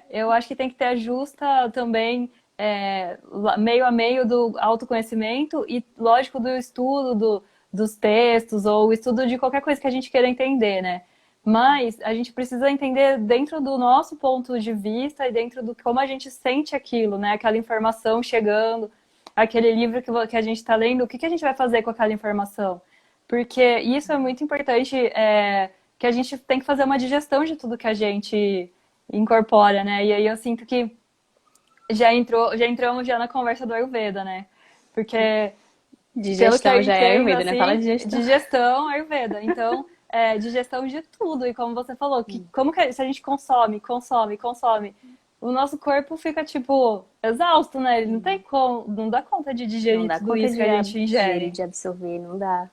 eu acho que tem que ter a justa também meio a meio do autoconhecimento e, lógico, do estudo dos textos ou o estudo de qualquer coisa que a gente queira entender, né? Mas a gente precisa entender dentro do nosso ponto de vista e dentro do como a gente sente aquilo, né? Aquela informação chegando, aquele livro que a gente está lendo, o que a gente vai fazer com aquela informação? Porque isso é muito importante, que a gente tem que fazer uma digestão de tudo que a gente incorpora, né? E aí eu sinto que já entramos já na conversa do Ayurveda, né? Porque pelo que eu Digestão já é entendo, Ayurveda, né? Fala assim, digestão. digestão Ayurveda. Então, digestão de tudo. E como você falou, como que se a gente consome, o nosso corpo fica, tipo, exausto, né? Ele não tem como, não dá conta de Não digerir dá tudo conta isso que de a gente digerir, ingere. de absorver, não dá.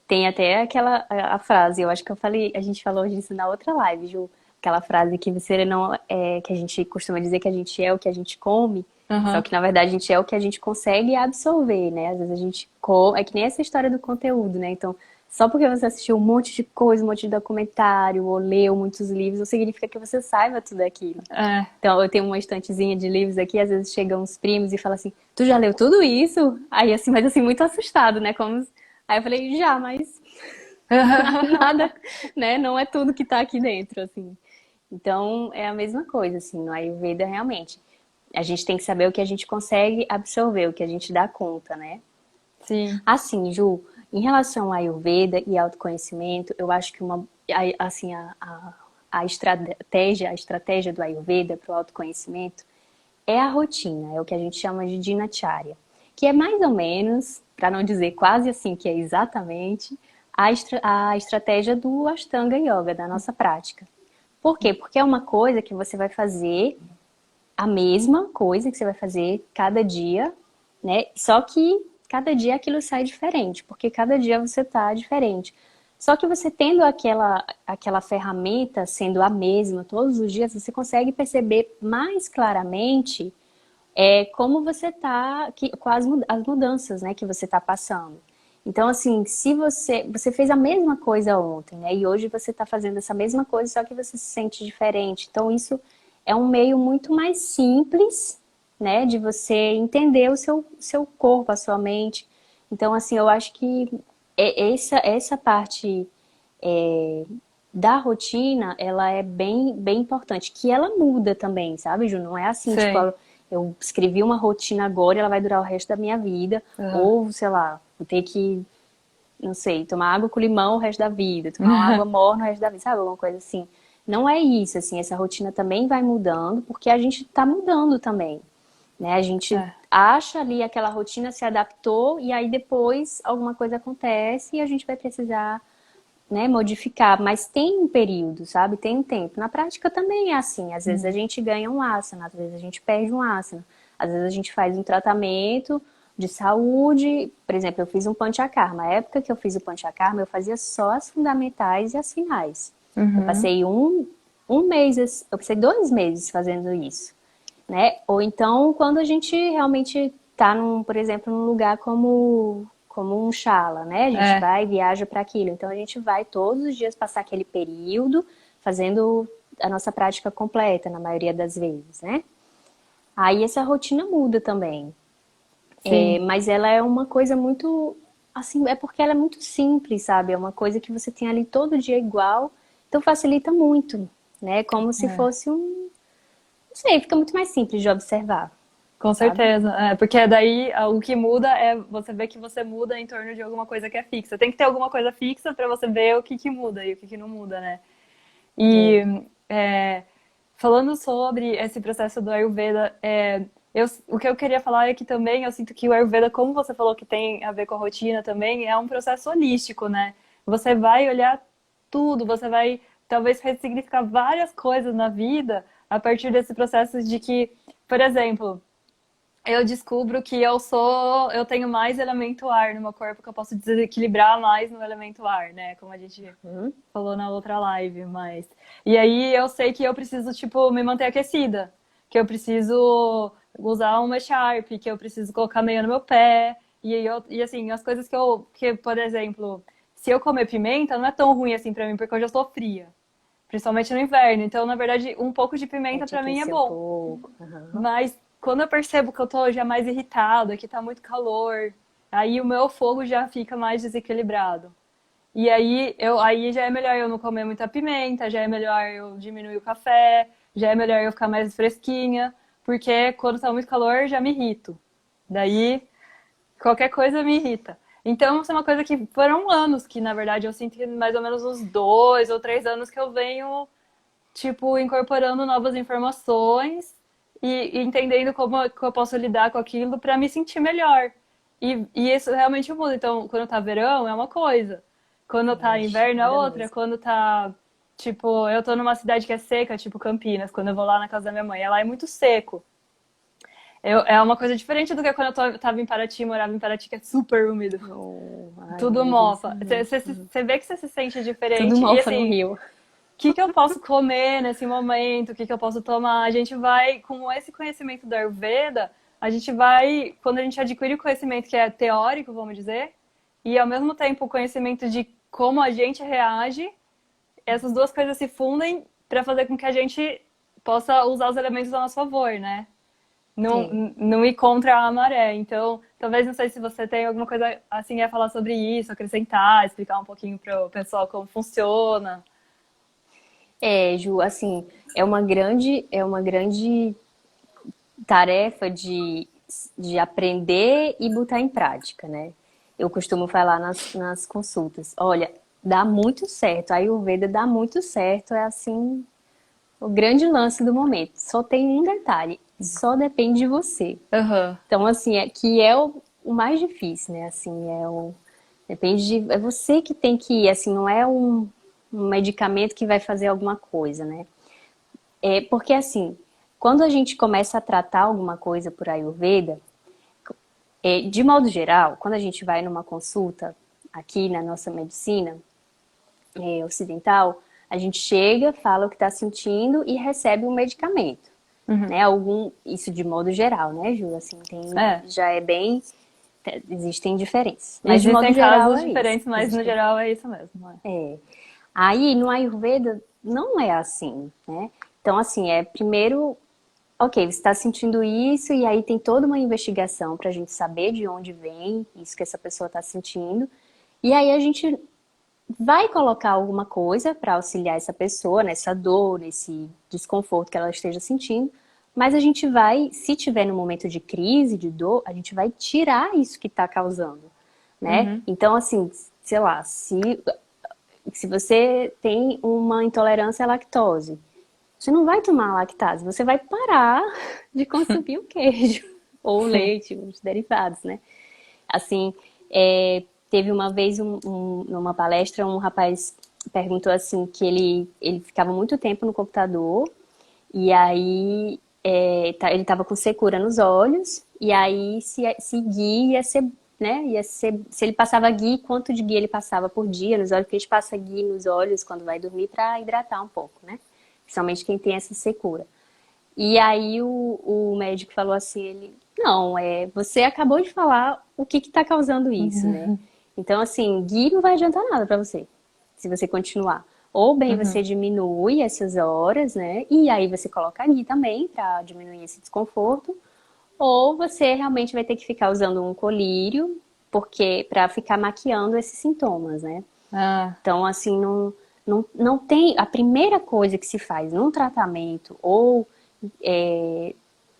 Tem até aquela a frase, eu acho que eu falei, a gente falou disso na outra live, Ju. Aquela frase que você não é, que a gente costuma dizer que a gente é o que a gente come, só Aham. que na verdade a gente é o que a gente consegue absorver, né? Às vezes a gente come, é que nem essa história do conteúdo, né? Então, só porque você assistiu um monte de coisa, um monte de documentário, ou leu muitos livros, não significa que você saiba tudo aquilo. É. Então, eu tenho uma estantezinha de livros aqui, às vezes chegam uns primos e falam assim, tu já leu tudo isso? Aí assim, mas assim, muito assustado, né? Aí eu falei, já, mas nada, né? Não é tudo que tá aqui dentro, assim. Então, é a mesma coisa, assim, no Ayurveda, realmente. A gente tem que saber o que a gente consegue absorver, o que a gente dá conta, né? Sim. Assim, Ju, em relação ao Ayurveda e autoconhecimento, eu acho que assim, a estratégia do Ayurveda para o autoconhecimento é a rotina, é o que a gente chama de dinacharya, que é mais ou menos, para não dizer quase assim que é exatamente, a estratégia do Ashtanga Yoga, da nossa prática. Por quê? Porque é uma coisa que você vai fazer, a mesma coisa que você vai fazer cada dia, né? Só que cada dia aquilo sai diferente, porque cada dia você tá diferente. Só que você tendo aquela ferramenta sendo a mesma todos os dias, você consegue perceber mais claramente como você tá, com as mudanças, né, que você tá passando. Então, assim, se você fez a mesma coisa ontem, né, e hoje você tá fazendo essa mesma coisa, só que você se sente diferente. Então, isso é um meio muito mais simples, né, de você entender o seu corpo, a sua mente. Então, assim, eu acho que essa parte da rotina, ela é bem importante, que ela muda também, sabe, Ju? Não é assim, tipo, Sei. eu escrevi uma rotina agora e ela vai durar o resto da minha vida, Aham. ou, sei lá, vou ter que, não sei, tomar água com limão o resto da vida, tomar uma água morna o resto da vida, sabe, alguma coisa assim. Não é isso, assim, essa rotina também vai mudando, porque a gente tá mudando também, né? A gente É. acha ali aquela rotina, se adaptou, e aí depois alguma coisa acontece e a gente vai precisar, né, modificar, mas tem um período, sabe? Tem um tempo. Na prática também é assim. Às vezes a Uhum. gente ganha um asana, às vezes a gente perde um asana, às vezes a gente faz um tratamento de saúde. Por exemplo, eu fiz um panchakarma. Na época que eu fiz o panchakarma, eu fazia só as fundamentais e as finais. Eu Uhum. passei um mês, eu passei 2 meses fazendo isso, né? Ou então, quando a gente realmente está, por exemplo, num lugar como um Shala, né? A gente É. vai e viaja para aquilo. Então, a gente vai todos os dias passar aquele período fazendo a nossa prática completa, na maioria das vezes, né? Aí essa rotina muda também. Sim. Mas ela é uma coisa muito, assim, é porque ela é muito simples, sabe? É uma coisa que você tem ali todo dia igual, então facilita muito, né? Como se É. fosse não sei, fica muito mais simples de observar, Com sabe? certeza. Porque daí o que muda é você ver que você muda em torno de alguma coisa que é fixa. Tem que ter alguma coisa fixa para você ver o que muda e o que não muda, né? É. E é, falando sobre esse processo do Ayurveda, o que eu queria falar é que também eu sinto que o Ayurveda, como você falou que tem a ver com a rotina também, é um processo holístico, né? Você vai olhar tudo, você vai talvez ressignificar várias coisas na vida a partir desse processo de que, por exemplo, eu descubro que eu tenho mais elemento ar no meu corpo, que eu posso desequilibrar mais no elemento ar, né? Como a gente Hum? falou na outra live, mas... E aí eu sei que eu preciso, tipo, me manter aquecida, que eu preciso usar uma Sharp, que eu preciso colocar meia no meu pé, e assim, as coisas que, por exemplo, se eu comer pimenta, não é tão ruim assim pra mim, porque eu já sou fria, principalmente no inverno, então, na verdade, um pouco de Vai pimenta te pra mim é aquecer um bom. pouco. Aham. Mas quando eu percebo que eu tô já mais irritada, que tá muito calor, aí o meu fogo já fica mais desequilibrado. E aí já é melhor eu não comer muita pimenta, já é melhor eu diminuir o café, já é melhor eu ficar mais fresquinha, porque quando tá muito calor já me irrito. Daí qualquer coisa me irrita. Então, isso é uma coisa que foram anos que, na verdade, eu sinto que mais ou menos uns 2 ou 3 anos que eu venho, tipo, incorporando novas informações e entendendo como que eu posso lidar com aquilo para me sentir melhor. E isso realmente muda. Então, quando tá verão, é uma coisa. Quando tá Ixi, inverno, é muda outra. mesmo. Quando tá, tipo, eu tô numa cidade que é seca, tipo Campinas, quando eu vou lá na casa da minha mãe, ela é muito seco. É uma coisa diferente do que quando tava em Paraty, morava em Paraty, que é super úmido. Oh, ai, Tudo não me diz mofa. não. Você vê que você se sente Tudo diferente. E mofa no assim, Rio. que eu posso comer nesse momento, o que eu posso tomar. A gente vai, com esse conhecimento da Ayurveda, a gente vai, quando a gente adquire o conhecimento que é teórico, vamos dizer, e ao mesmo tempo o conhecimento de como a gente reage, essas duas coisas se fundem para fazer com que a gente possa usar os elementos a nosso favor, né? Não, É. não ir contra a maré. Então, talvez não sei se você tem alguma coisa assim a falar sobre isso, acrescentar, explicar um pouquinho para o pessoal como funciona. É, Ju, assim, é uma grande tarefa de aprender e botar em prática, né? Eu costumo falar nas consultas, olha, dá muito certo, a Ayurveda dá muito certo, é assim, o grande lance do momento. Só tem um detalhe, só depende de você. Aham. Então, assim, que é o mais difícil, né? Assim, depende é você que tem que ir, assim, não é um medicamento que vai fazer alguma coisa, né? É porque assim, quando a gente começa a tratar alguma coisa por Ayurveda, de modo geral, quando a gente vai numa consulta aqui na nossa medicina ocidental, a gente chega, fala o que está sentindo e recebe um medicamento, Uhum. né? Isso de modo geral, né, Ju? Assim, É. já é bem, existem diferenças, mas de modo Existem geral casos é isso. diferentes, mas no Existem. geral é isso mesmo. É. Aí no Ayurveda não é assim, né? Então, assim, primeiro, ok, você está sentindo isso, e aí tem toda uma investigação para a gente saber de onde vem isso que essa pessoa está sentindo. E aí a gente vai colocar alguma coisa para auxiliar essa pessoa nessa dor, nesse desconforto que ela esteja sentindo. Mas a gente vai, se tiver no momento de crise, de dor, a gente vai tirar isso que está causando, né? Uhum. Então, assim, sei lá, se você tem uma intolerância à lactose, você não vai tomar lactase, você vai parar de consumir o queijo ou o Sim. leite, os derivados, né? Assim, teve uma vez numa palestra um rapaz perguntou assim que ele ficava muito tempo no computador e aí ele estava com secura nos olhos e aí se ghee ia ser, né, se ele passava ghee, quanto de ghee ele passava por dia nos olhos, porque a gente passa ghee nos olhos quando vai dormir para hidratar um pouco, né? Principalmente quem tem essa secura. E aí o médico falou assim, não, você acabou de falar o que está causando isso, né? Uhum. Então, assim, ghee não vai adiantar nada para você, se você continuar. Ou bem você Uhum. diminui essas horas, né? E aí você coloca ghee também para diminuir esse desconforto. Ou você realmente vai ter que ficar usando um colírio, porque para ficar maquiando esses sintomas, né? Ah. Então, assim, não tem. A primeira coisa que se faz num tratamento ou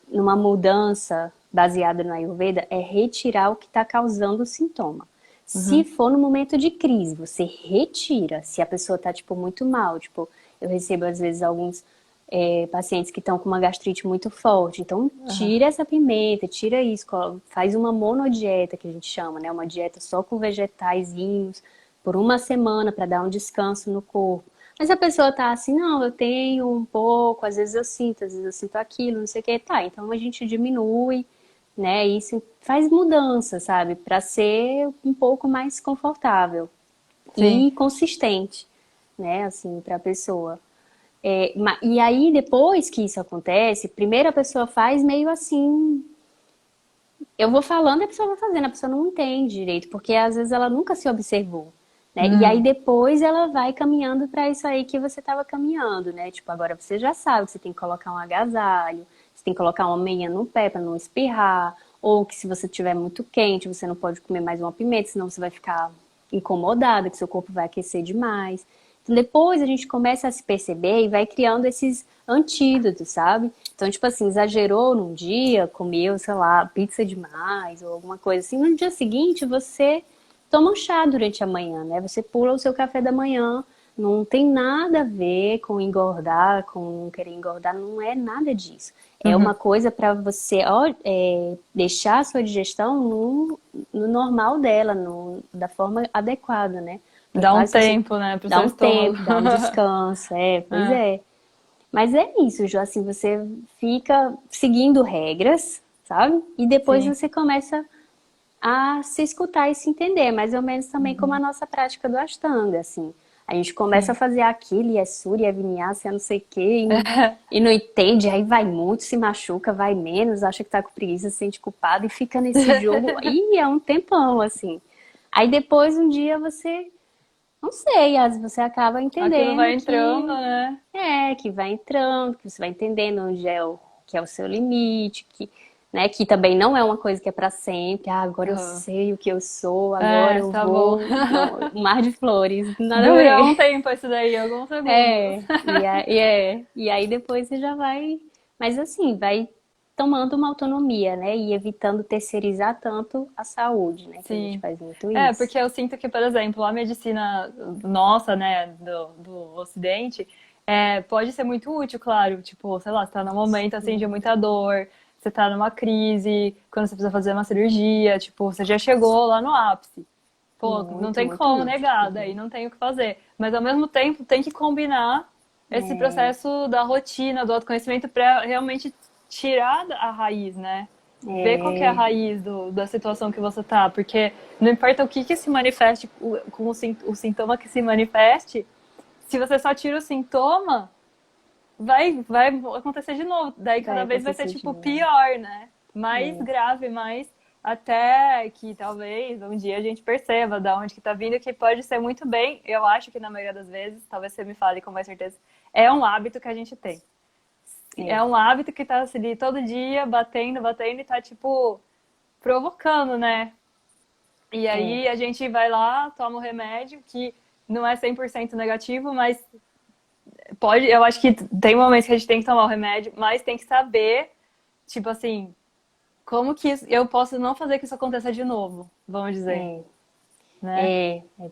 numa mudança baseada no Ayurveda é retirar o que está causando o sintoma. Se Uhum. for no momento de crise, você retira. Se a pessoa está, tipo, muito mal, tipo, eu recebo às vezes alguns pacientes que estão com uma gastrite muito forte. Então, Aham. tira essa pimenta, tira isso, faz uma monodieta, que a gente chama, né? Uma dieta só com vegetaizinhos, por uma semana, para dar um descanso no corpo. Mas a pessoa tá assim, não, eu tenho um pouco, às vezes eu sinto aquilo, não sei o que, tá. Então a gente diminui, né? Isso faz mudança, sabe? Para ser um pouco mais confortável Sim. e consistente, né? Assim, para a pessoa. E aí, depois que isso acontece, primeiro a pessoa faz meio assim. Eu vou falando e a pessoa vai fazendo, a pessoa não entende direito, porque às vezes ela nunca se observou, né? E aí Hum. depois ela vai caminhando para isso aí que você estava caminhando, né? Tipo, agora você já sabe que você tem que colocar um agasalho, você tem que colocar uma meia no pé para não espirrar, ou que se você estiver muito quente, você não pode comer mais uma pimenta, senão você vai ficar incomodada, que seu corpo vai aquecer demais. Então, depois a gente começa a se perceber e vai criando esses antídotos, sabe? Então, tipo assim, exagerou num dia, comeu, sei lá, pizza demais ou alguma coisa assim. No dia seguinte, você toma um chá durante a manhã, né? Você pula o seu café da manhã. Não tem nada a ver com engordar, com não querer engordar, não é nada disso. É uma Uhum. coisa para você deixar a sua digestão no normal dela, da forma adequada, né? Porque Dá um claro, se você tempo, né, pro dá seu um estômago. tempo, dá um descanso, pois É, é. Mas é isso, Ju, assim, você fica seguindo regras, sabe? E depois sim. você começa a se escutar e se entender, mais ou menos também como a Uhum. nossa prática do Ashtanga, assim. A gente começa a Sim. fazer aquilo, e é Surya, é Vinyasa, é não sei o quê, e não entende, aí vai muito, se machuca, vai menos, acha que tá com preguiça, se sente culpado, e fica nesse jogo, e é um tempão, assim. Aí depois, um dia, você, não sei, às vezes você acaba Aquilo entendendo vai entrando, que né? que vai entrando, que você vai entendendo onde é que é o seu limite, né, que também não é uma coisa que é para sempre. Ah, agora eu Aham. sei o que eu sou, agora É, eu tá bom. vou no mar de flores, nada a Dura um ver. tempo isso daí, alguns segundos. E aí depois você já vai, mas assim, vai tomando uma autonomia, né, e evitando terceirizar tanto a saúde, né, que a gente Sim. faz muito É, isso. porque eu sinto que, por exemplo, a medicina nossa, né, do Ocidente, pode ser muito útil, claro. Tipo, sei lá, você tá num momento assim de muita dor, você tá numa crise, quando você precisa fazer uma cirurgia, tipo, você já chegou lá no ápice. Pô, não Muito, tem muito como útil. negar, daí não tem o que fazer. Mas ao mesmo tempo tem que combinar esse processo da rotina, do autoconhecimento para realmente tirar a raiz, né? Ver qual que é a É, raiz da situação que você tá, porque não importa o que se manifeste, com o sintoma que se manifeste, se você só tira o sintoma, vai acontecer de novo. Daí vai cada vez vai ser acontecer de tipo novo. pior, né? Mais É, grave, mais até que talvez um dia a gente perceba da onde que tá vindo, que pode ser muito bem, eu acho que na maioria das vezes, talvez você me fale com mais certeza, é um hábito que a gente tem. É é, um hábito que tá ali todo dia, batendo, batendo e tá tipo provocando, né? E é. aí a gente vai lá, toma o remédio, que não é 100% negativo, mas pode, eu acho que tem momentos que a gente tem que tomar o remédio, mas tem que saber, tipo assim, como que eu posso não fazer que isso aconteça de novo, vamos dizer, É, né?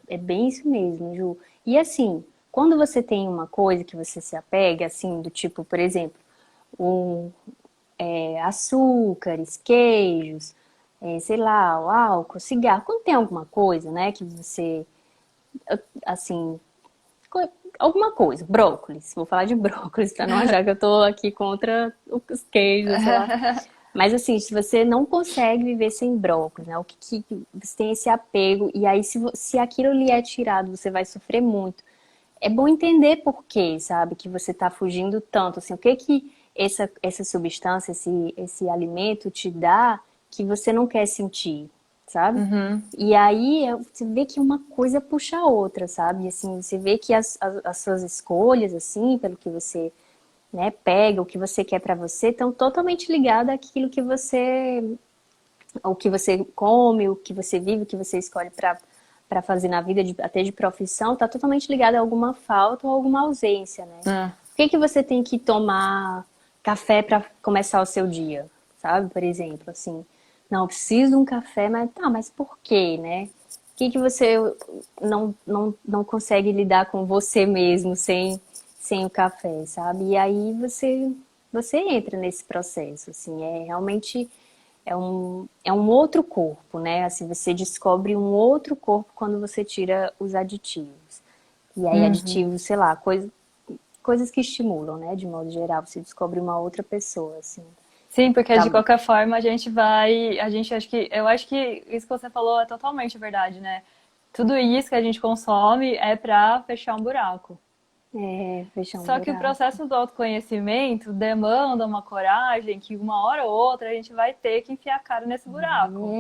é bem isso mesmo, Ju. E assim, quando você tem uma coisa que você se apega, assim, do tipo, por exemplo, um, açúcares, queijos, sei lá, o álcool, cigarro, quando tem alguma coisa, né, que você, assim, co- alguma coisa, brócolis, vou falar de brócolis pra não achar que eu tô aqui contra os queijos, sei lá. Mas assim, se você não consegue viver sem brócolis, né? Que você tem esse apego, e aí se aquilo lhe é tirado, você vai sofrer muito. É bom entender por quê, sabe? Que você está fugindo tanto, assim, o que que essa substância, esse alimento te dá que você não quer sentir, sabe? Uhum. E aí você vê que uma coisa puxa a outra, sabe? E, assim, você vê que as suas escolhas, assim, pelo que você, né, pega, o que você quer para você, estão totalmente ligadas àquilo que você, o que você come, o que você vive, o que você escolhe para fazer na vida, até de profissão, está totalmente ligado a alguma falta ou alguma ausência, né? É. Por que que você tem que tomar café para começar o seu dia, sabe? Por exemplo, assim, não, eu preciso de um café, mas tá, mas por quê, né? Por que que você não consegue lidar com você mesmo sem o café, sabe? E aí você entra nesse processo, assim, realmente é um outro corpo, né? Assim, você descobre um outro corpo quando você tira os aditivos. E aí, Uhum. aditivos, sei lá, coisas que estimulam, né? De modo geral, você descobre uma outra pessoa, assim. Sim, porque Tá de bom. qualquer forma eu acho que isso que você falou é totalmente verdade, né? Tudo isso que a gente consome é pra fechar um buraco. É, fechar um Só que o buraco. processo do autoconhecimento demanda uma coragem que uma hora ou outra a gente vai ter que enfiar a cara nesse buraco.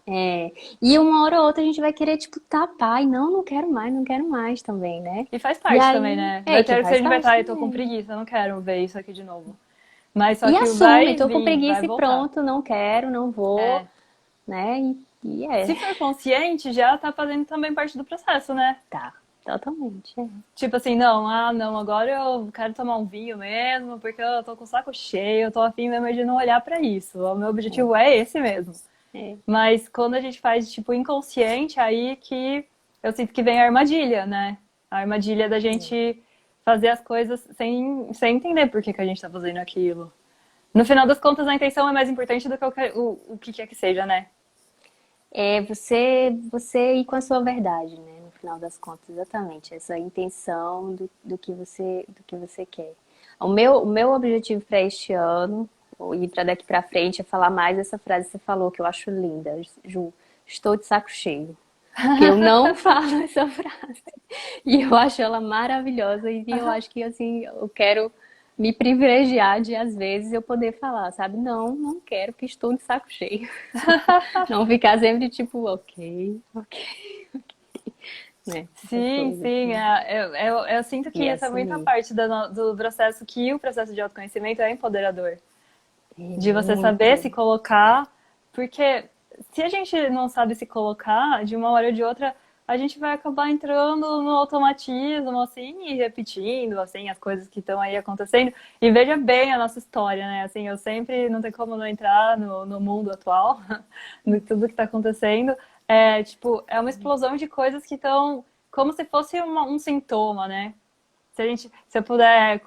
É. E uma hora ou outra a gente vai querer, tipo, tapar. E não, não quero mais também, né? E faz E parte também, aí, né? é Vai que ter que a faz gente vai parte estar, eu tô com também. preguiça, eu não quero ver isso aqui de novo. Mas só E que assume, vai tô com vir, vai preguiça e voltar. pronto, não quero, não vou, É. né? E Se for consciente, já tá fazendo também parte do processo, né? tá, totalmente. É. Tipo assim, não, não, agora eu quero tomar um vinho mesmo, porque eu tô com o saco cheio, eu tô afim mesmo de não olhar pra isso. O meu objetivo é esse mesmo. É. Mas quando a gente faz, tipo, inconsciente, aí que eu sinto que vem a armadilha, né? A armadilha da gente fazer as coisas sem entender por que a gente tá fazendo aquilo. No final das contas, a intenção é mais importante do que o que quer que seja, né? É você ir com a sua verdade, né? No final das contas, exatamente. Essa intenção do que você quer. O meu objetivo para este ano, e para daqui para frente, é falar mais essa frase que você falou, que eu acho linda. Ju, estou de saco cheio. Porque eu não falo essa frase. E eu acho ela maravilhosa. E eu acho que, assim, eu quero me privilegiar de, às vezes, eu poder falar, sabe? Não, não quero, porque estou de saco cheio. Não ficar sempre tipo, ok, ok, né? Essas Sim, coisas sim. assim. Eu sinto que E isso é muita assumir. parte do processo, que o processo de autoconhecimento é empoderador. É De você saber muito. se colocar, porque se a gente não sabe se colocar, de uma hora ou de outra, a gente vai acabar entrando no automatismo, assim, e repetindo, assim, as coisas que estão aí acontecendo. E veja bem a nossa história, né? Assim, eu sempre, não tem como não entrar no mundo atual, no tudo que está acontecendo. É, tipo, é uma explosão de coisas que estão como se fosse um sintoma, né? Se eu puder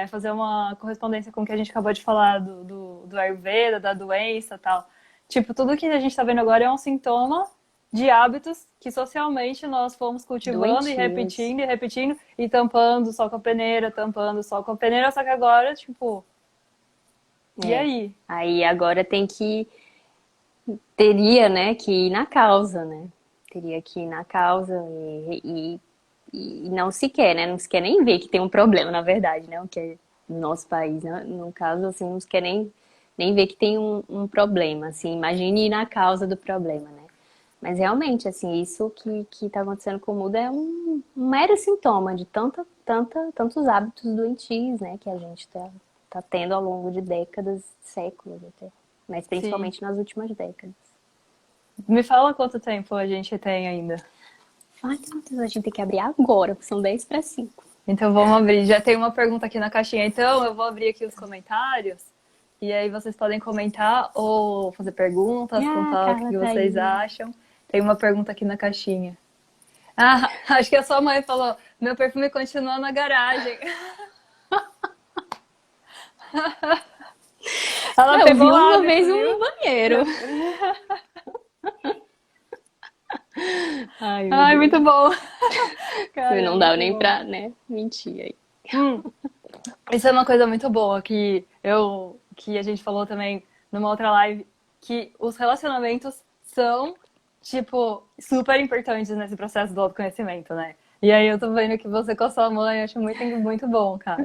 fazer uma correspondência com o que a gente acabou de falar do Ayurveda, da doença e tal. Tipo, tudo que a gente está vendo agora é um sintoma de hábitos que socialmente nós fomos cultivando Doentios. e repetindo, e tampando só com a peneira, tampando só com a peneira, só que agora, tipo, e É. aí? Aí agora tem que. Teria, né, que ir na causa, né? Teria que ir na causa e não se quer, né? Não se quer nem ver que tem um problema, na verdade, né? O que é no nosso país, né? No caso, assim, não se quer nem ver que tem um problema, assim. Imagine ir na causa do problema, né? Mas realmente, assim, isso que tá acontecendo com o mundo é um mero sintoma de tantos hábitos doentios, né? Que a gente tá tendo ao longo de décadas, séculos até. Mas Sim. principalmente nas últimas décadas. Me fala quanto tempo a gente tem ainda. Ai, meu Deus, a gente tem que abrir agora, porque são 10 para 5. Então vamos abrir. Já tem uma pergunta aqui na caixinha. Então eu vou abrir aqui os comentários. E aí vocês podem comentar ou fazer perguntas, Ah, contar o Carla que tá vocês aí. acham. Tem uma pergunta aqui na caixinha. Ah, acho que a sua mãe falou: meu perfume continua na garagem. Ela Eu pegou vi o uma hábito, vez um viu? no banheiro. Ai, meu Ai, Deus. muito bom. Não Cara, dá muito nem bom. pra, né, mentir aí. Hum, isso é uma coisa muito boa que a gente falou também numa outra live, que os relacionamentos são, tipo, super importantes nesse processo do autoconhecimento, né? E aí eu tô vendo que você com a sua mãe, acho muito bom, cara.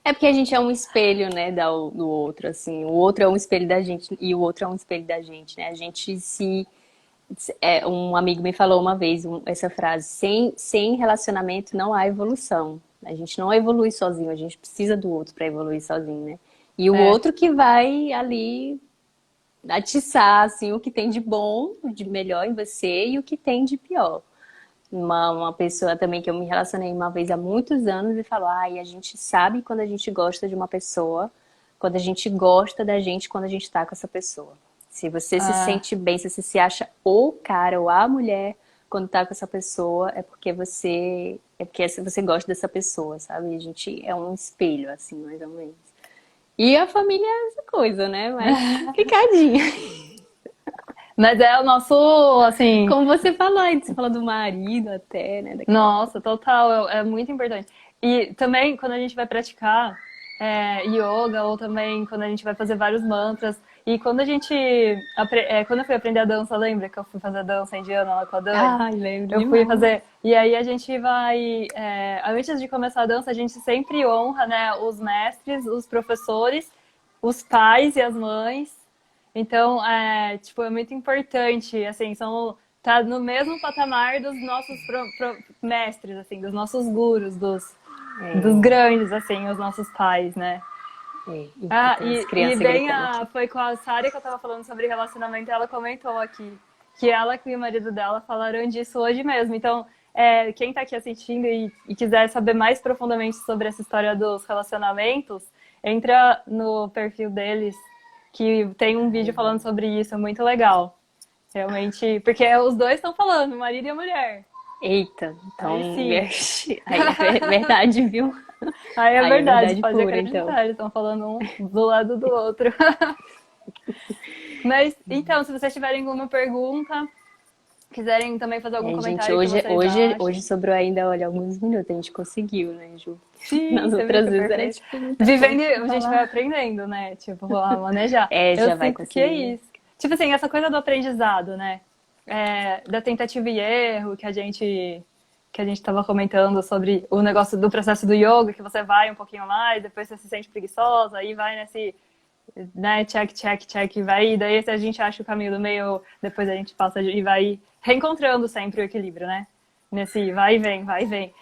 É porque a gente é um espelho, né, do outro, assim. O outro é um espelho da gente e o outro é um espelho da gente, né? A gente se... um amigo me falou uma vez essa frase, sem relacionamento não há evolução. A gente não evolui sozinho, a gente precisa do outro para evoluir sozinho, né? E o É. outro que vai ali atiçar, assim, o que tem de bom, de melhor em você e o que tem de pior. Uma pessoa também que eu me relacionei uma vez há muitos anos e falou: ai, a gente sabe quando a gente gosta de uma pessoa, quando a gente gosta da gente, quando a gente tá com essa pessoa. Se você se Ah, sente bem, se você se acha o cara ou a mulher quando tá com essa pessoa, é porque você gosta dessa pessoa, sabe? A gente é um espelho, assim, mais ou menos. E a família é essa coisa, né? Mais complicadinha. mas é o nosso, assim, Como você falou, aí, você falou do marido até, né? Daquela nossa, coisa. total, é muito importante. E também, quando a gente vai praticar. yoga, ou também quando a gente vai fazer vários mantras. E quando a gente. Quando eu fui aprender a dança, lembra que eu fui fazer dança indiana lá com a Dani? Ai, lembro Eu fui demais. fazer. E aí a gente vai. Antes de começar a dança, a gente sempre honra, né, os mestres, os professores, os pais e as mães. Então, tipo, é muito importante, assim, tá no mesmo patamar dos nossos mestres, assim, dos nossos gurus, dos É, grandes, assim, os nossos pais, né? Ah, então as e crianças bem, gritando aqui. foi com a Sari que eu tava falando sobre relacionamento, ela comentou aqui que ela e o marido dela falaram disso hoje mesmo. Então, quem tá aqui assistindo e quiser saber mais profundamente sobre essa história dos relacionamentos, entra no perfil deles, que tem um vídeo falando sobre isso, é muito legal. Realmente, porque os dois estão falando, o marido e a mulher. Eita, Aí então, sim, aí é verdade, viu? aí é Aí é verdade, verdade pode pura, então. acreditar, eles estão falando um do lado do outro. Mas, então, se vocês tiverem alguma pergunta, quiserem também fazer algum É, gente, comentário que vocês hoje achem. sobrou ainda, olha, alguns minutos, a gente conseguiu, né, Ju? Sim, Nas você viu outras que vezes era, perfeito. tipo, muita coisa Vivendo, pra a gente vai falar. aprendendo, né? Tipo, a manejar. É, Eu já vai sinto que é conseguindo. isso. Tipo assim, essa coisa do aprendizado, né? Da tentativa e erro que a gente estava comentando sobre o negócio do processo do yoga, que você vai um pouquinho mais, depois você se sente preguiçosa, aí vai nesse, né, check, check, check, e vai, e daí a gente acha o caminho do meio, depois a gente passa e vai reencontrando sempre o equilíbrio, né? Nesse vai e vem, vai e vem.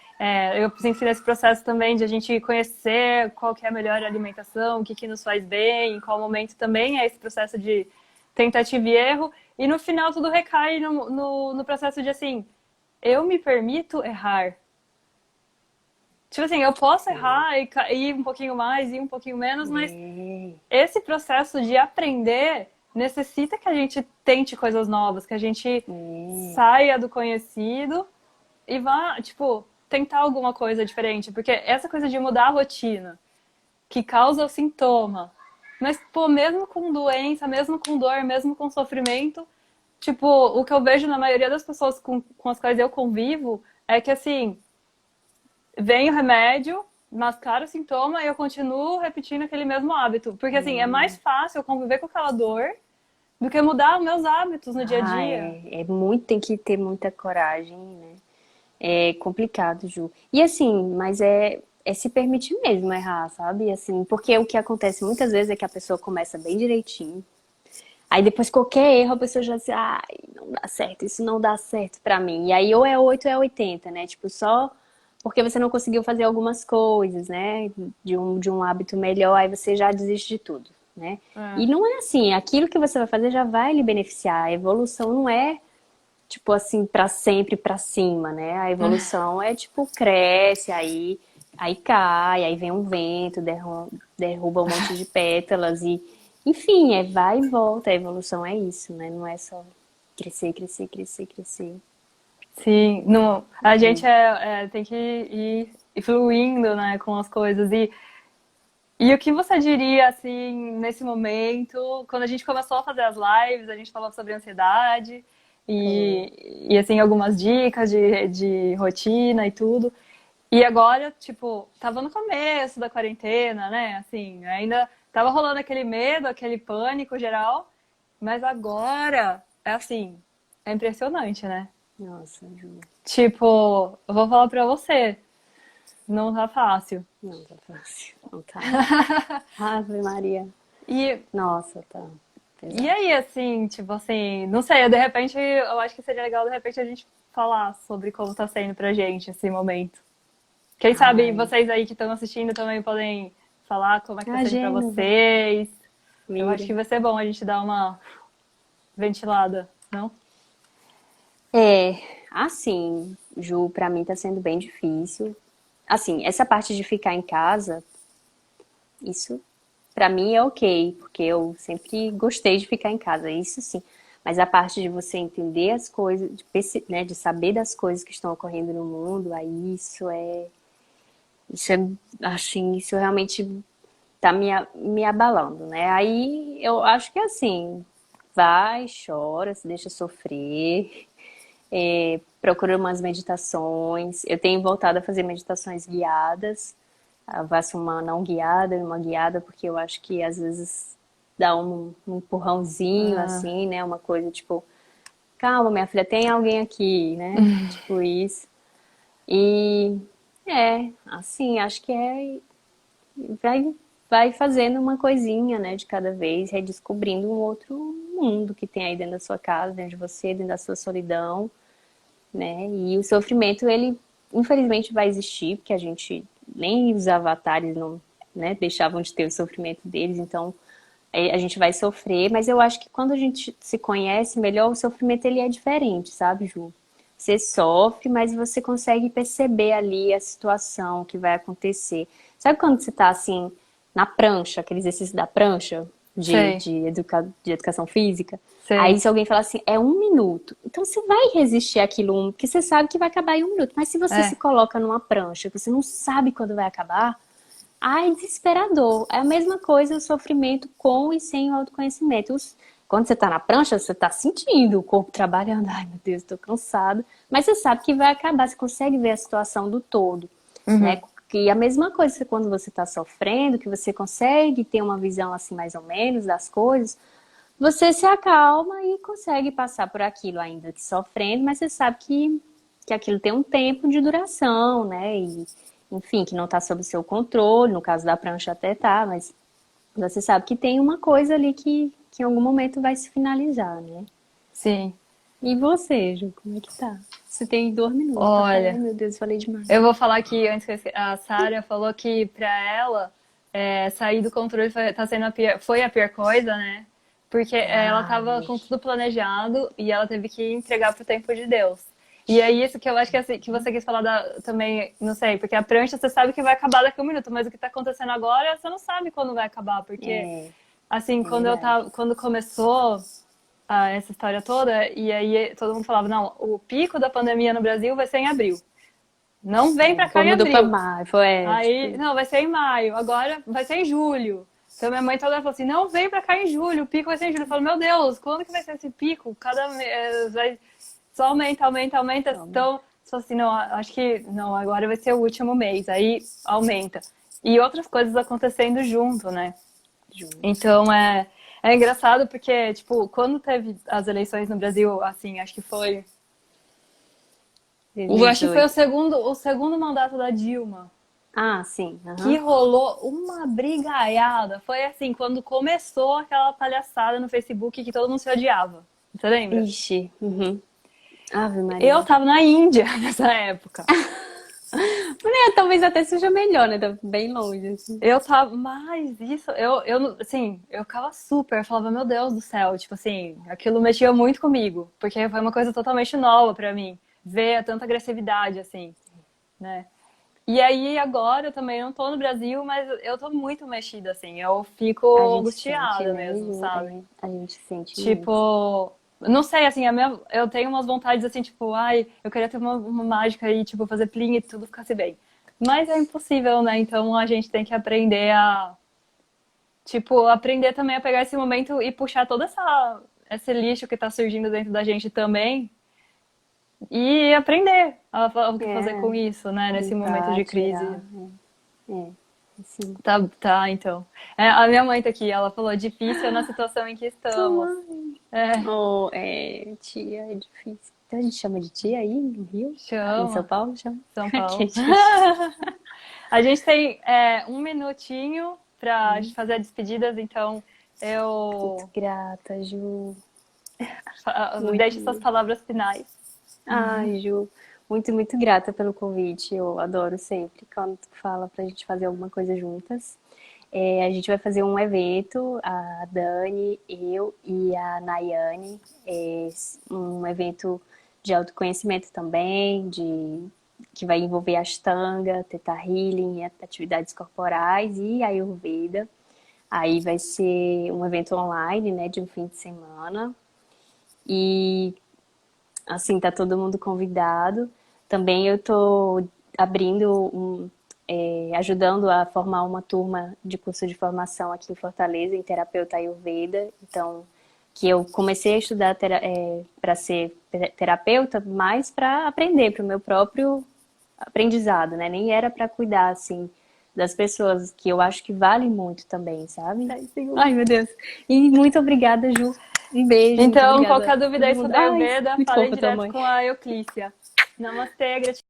Eu sinto nesse processo também de a gente conhecer qual que é a melhor alimentação, o que, que nos faz bem, em qual momento também é esse processo de tentativa e erro, e no final tudo recai no processo de assim, eu me permito errar. Tipo assim, eu posso errar e ir um pouquinho mais, ir um pouquinho menos, mas É, esse processo de aprender necessita que a gente tente coisas novas, que a gente é, saia do conhecido e vá, tipo, tentar alguma coisa diferente. Porque essa coisa de mudar a rotina, que causa o sintoma, mas, pô, mesmo com doença, mesmo com dor, mesmo com sofrimento, tipo, o que eu vejo na maioria das pessoas com as quais eu convivo é que, assim, vem o remédio, mascara o sintoma e eu continuo repetindo aquele mesmo hábito. Porque, assim, é mais fácil eu conviver com aquela dor do que mudar os meus hábitos no dia a dia. é muito, tem que ter muita coragem, né? É complicado, Ju. E assim, mas é se permitir mesmo errar, sabe? Assim, porque o que acontece muitas vezes é que a pessoa começa bem direitinho. Aí depois qualquer erro a pessoa já diz, ai, não dá certo, isso não dá certo pra mim. E aí ou é 8 ou é 80, né? Tipo, só porque você não conseguiu fazer algumas coisas, né? De um hábito melhor, aí você já desiste de tudo, né? É. E não é assim, aquilo que você vai fazer já vai lhe beneficiar. A evolução não é tipo assim, pra sempre pra cima, né? A evolução é tipo, cresce, aí cai, aí vem um vento, derruba um monte de pétalas e, enfim, vai e volta. A evolução é isso, né? Não é só crescer, crescer, crescer, crescer. Sim, não, a gente tem que ir fluindo, né, com as coisas. E o que você diria, assim, nesse momento, quando a gente começou a fazer as lives, a gente falou sobre ansiedade Foi. assim, algumas dicas de rotina e tudo. E agora, tipo, tava no começo da quarentena, né? Assim, ainda tava rolando aquele medo, aquele pânico geral, mas agora é assim, é impressionante, né? Nossa, Ju. Tipo, eu vou falar pra você, não tá fácil. Não tá fácil. Não tá. Ave Maria. E, Nossa, tá e pesado. aí, assim, tipo assim, não sei, de repente, eu acho que seria legal, de repente, a gente falar sobre como tá sendo pra gente esse momento. Quem sabe Ai, vocês aí que estão assistindo também podem falar como é que tá sendo pra imagina, vocês. Eu acho mira. que vai ser bom a gente dar uma ventilada, não? É, assim, Ju, pra mim tá sendo bem difícil. Assim, essa parte de ficar em casa, isso pra mim é ok, porque eu sempre gostei de ficar em casa, isso sim. Mas a parte de você entender as coisas, né, de saber das coisas que estão ocorrendo no mundo, aí isso é, assim, isso realmente tá me abalando, né? Aí eu acho que assim, vai, chora, se deixa sofrer, procura umas meditações. Eu tenho voltado a fazer meditações guiadas, Eu faço uma não guiada e uma guiada, porque eu acho que às vezes dá um empurrãozinho, Ah, assim, né? Uma coisa tipo, calma, minha filha, tem alguém aqui, né? Tipo isso. E assim, acho que vai, vai fazendo uma coisinha, né, de cada vez, redescobrindo um outro mundo que tem aí dentro da sua casa, dentro de você, dentro da sua solidão, né? E o sofrimento, ele infelizmente vai existir, porque a gente nem os avatares não, né, deixavam de ter o sofrimento deles, então a gente vai sofrer, mas eu acho que quando a gente se conhece melhor, o sofrimento ele é diferente, sabe, Ju? Você sofre, mas você consegue perceber ali a situação que vai acontecer. Sabe quando você tá assim, na prancha, aquele exercício da prancha sei, de educação física? Aí sei. se alguém falar assim, é 1 minuto. Então você vai resistir àquilo, porque você sabe que vai acabar em 1 minuto. Mas se você se É, coloca numa prancha, que você não sabe quando vai acabar, ai, desesperador. É a mesma coisa o sofrimento com e sem o autoconhecimento. Quando você tá na prancha, você tá sentindo o corpo trabalhando. Ai, meu Deus, tô cansado. Mas você sabe que vai acabar, você consegue ver a situação do todo, né? uhum, E a mesma coisa quando você tá sofrendo, que você consegue ter uma visão assim mais ou menos das coisas, você se acalma e consegue passar por aquilo ainda que sofrendo, mas você sabe que aquilo tem um tempo de duração, né? E, enfim, que não está sob seu controle, no caso da prancha até tá, mas você sabe que tem uma coisa ali que em algum momento vai se finalizar, né? sim. E você, Ju, como é que tá? Você tem 2 minutos para falar. Ai, Olha, meu Deus, falei demais. eu vou falar que antes que a Sarah falou que pra ela sair do controle tá sendo foi a pior coisa, né? Porque ela tava Ai, com tudo planejado e ela teve que entregar pro tempo de Deus. E é isso que eu acho que, assim, que você quis falar também, não sei, porque a prancha você sabe que vai acabar daqui a 1 minuto, mas o que tá acontecendo agora você não sabe quando vai acabar, porque é, assim, é verdade. quando começou essa história toda, e aí todo mundo falava, não, o pico da pandemia no Brasil vai ser em abril. Não vem pra É, cá foi, em mudou pra abril. maio, foi, Aí, tipo, não, vai ser em maio. Agora vai ser em julho. Então minha mãe toda hora falou assim, não vem pra cá em julho, o pico vai ser em julho. Eu falo, meu Deus, quando que vai ser esse pico? Cada mês vai só aumenta, aumenta, aumenta. calma. Então, só assim, não, acho que não, agora vai ser o último mês. Aí aumenta. E outras coisas acontecendo junto, né? Junto. Então é engraçado porque, tipo, quando teve as eleições no Brasil, assim, acho que foi 2018. o segundo mandato da Dilma. Ah, sim, Que aham. rolou uma brigaiada. Foi assim, quando começou aquela palhaçada no Facebook que todo mundo se odiava. Você lembra? Ixi, uhum. Ave Eu Maria. tava na Índia nessa época. Talvez até seja melhor, né? Tá bem longe, assim. Eu tava, mas isso, assim, eu ficava super, eu falava, meu Deus do céu, tipo assim, aquilo mexia muito comigo, porque foi uma coisa totalmente nova pra mim, ver tanta agressividade, assim, né? E aí, agora, eu também não tô no Brasil, mas eu tô muito mexida, assim, eu A fico gente sente, angustiada né, mesmo, Ju? sabe? É, a gente sente muito. Tipo, não sei, assim, eu tenho umas vontades assim, tipo, ai, eu queria ter uma mágica e, tipo, fazer plim e tudo ficasse bem. Mas é impossível, né? Então a gente tem que aprender tipo, aprender também a pegar esse momento e puxar esse lixo que tá surgindo dentro da gente também e aprender o que fazer É, com isso, né? Nesse momento limpar, de tirar. crise. É, assim. Tá, tá, então. A minha mãe tá aqui, ela falou, difícil na situação em que estamos. Tua. É, Oh, tia, é difícil. Então a gente chama de tia aí no Rio? Ah, em São chama. Paulo chama? São Que é Paulo. difícil. A gente tem 1 minutinho para fazer as despedidas, então Muito eu grata, Ju. deixo Muito suas mesmo. palavras finais. Ai, Ju, muito, muito grata pelo convite. Eu adoro sempre quando tu fala pra gente fazer alguma coisa juntas. A gente vai fazer um evento, a Dani, eu e a Nayane, um evento de autoconhecimento também, que vai envolver Ashtanga, Theta Healing, atividades corporais e Ayurveda. Aí vai ser um evento online, né, de um fim de semana. E assim, tá todo mundo convidado. Também eu tô abrindo ajudando a formar uma turma de curso de formação aqui em Fortaleza, em terapeuta Ayurveda. Então, que eu comecei a estudar para ser terapeuta, mais para aprender, para o meu próprio aprendizado, né? Nem era para cuidar, assim, das pessoas, que eu acho que vale muito também, sabe? Ai, Senhor. Ai, meu Deus. E muito obrigada, Ju. Um beijo, muito Então, obrigada qualquer a dúvida todo aí mundo. sobre Ai, Ayurveda, muito falem fofa tua direto mãe. com a Euclícia. Namastê, gratidão.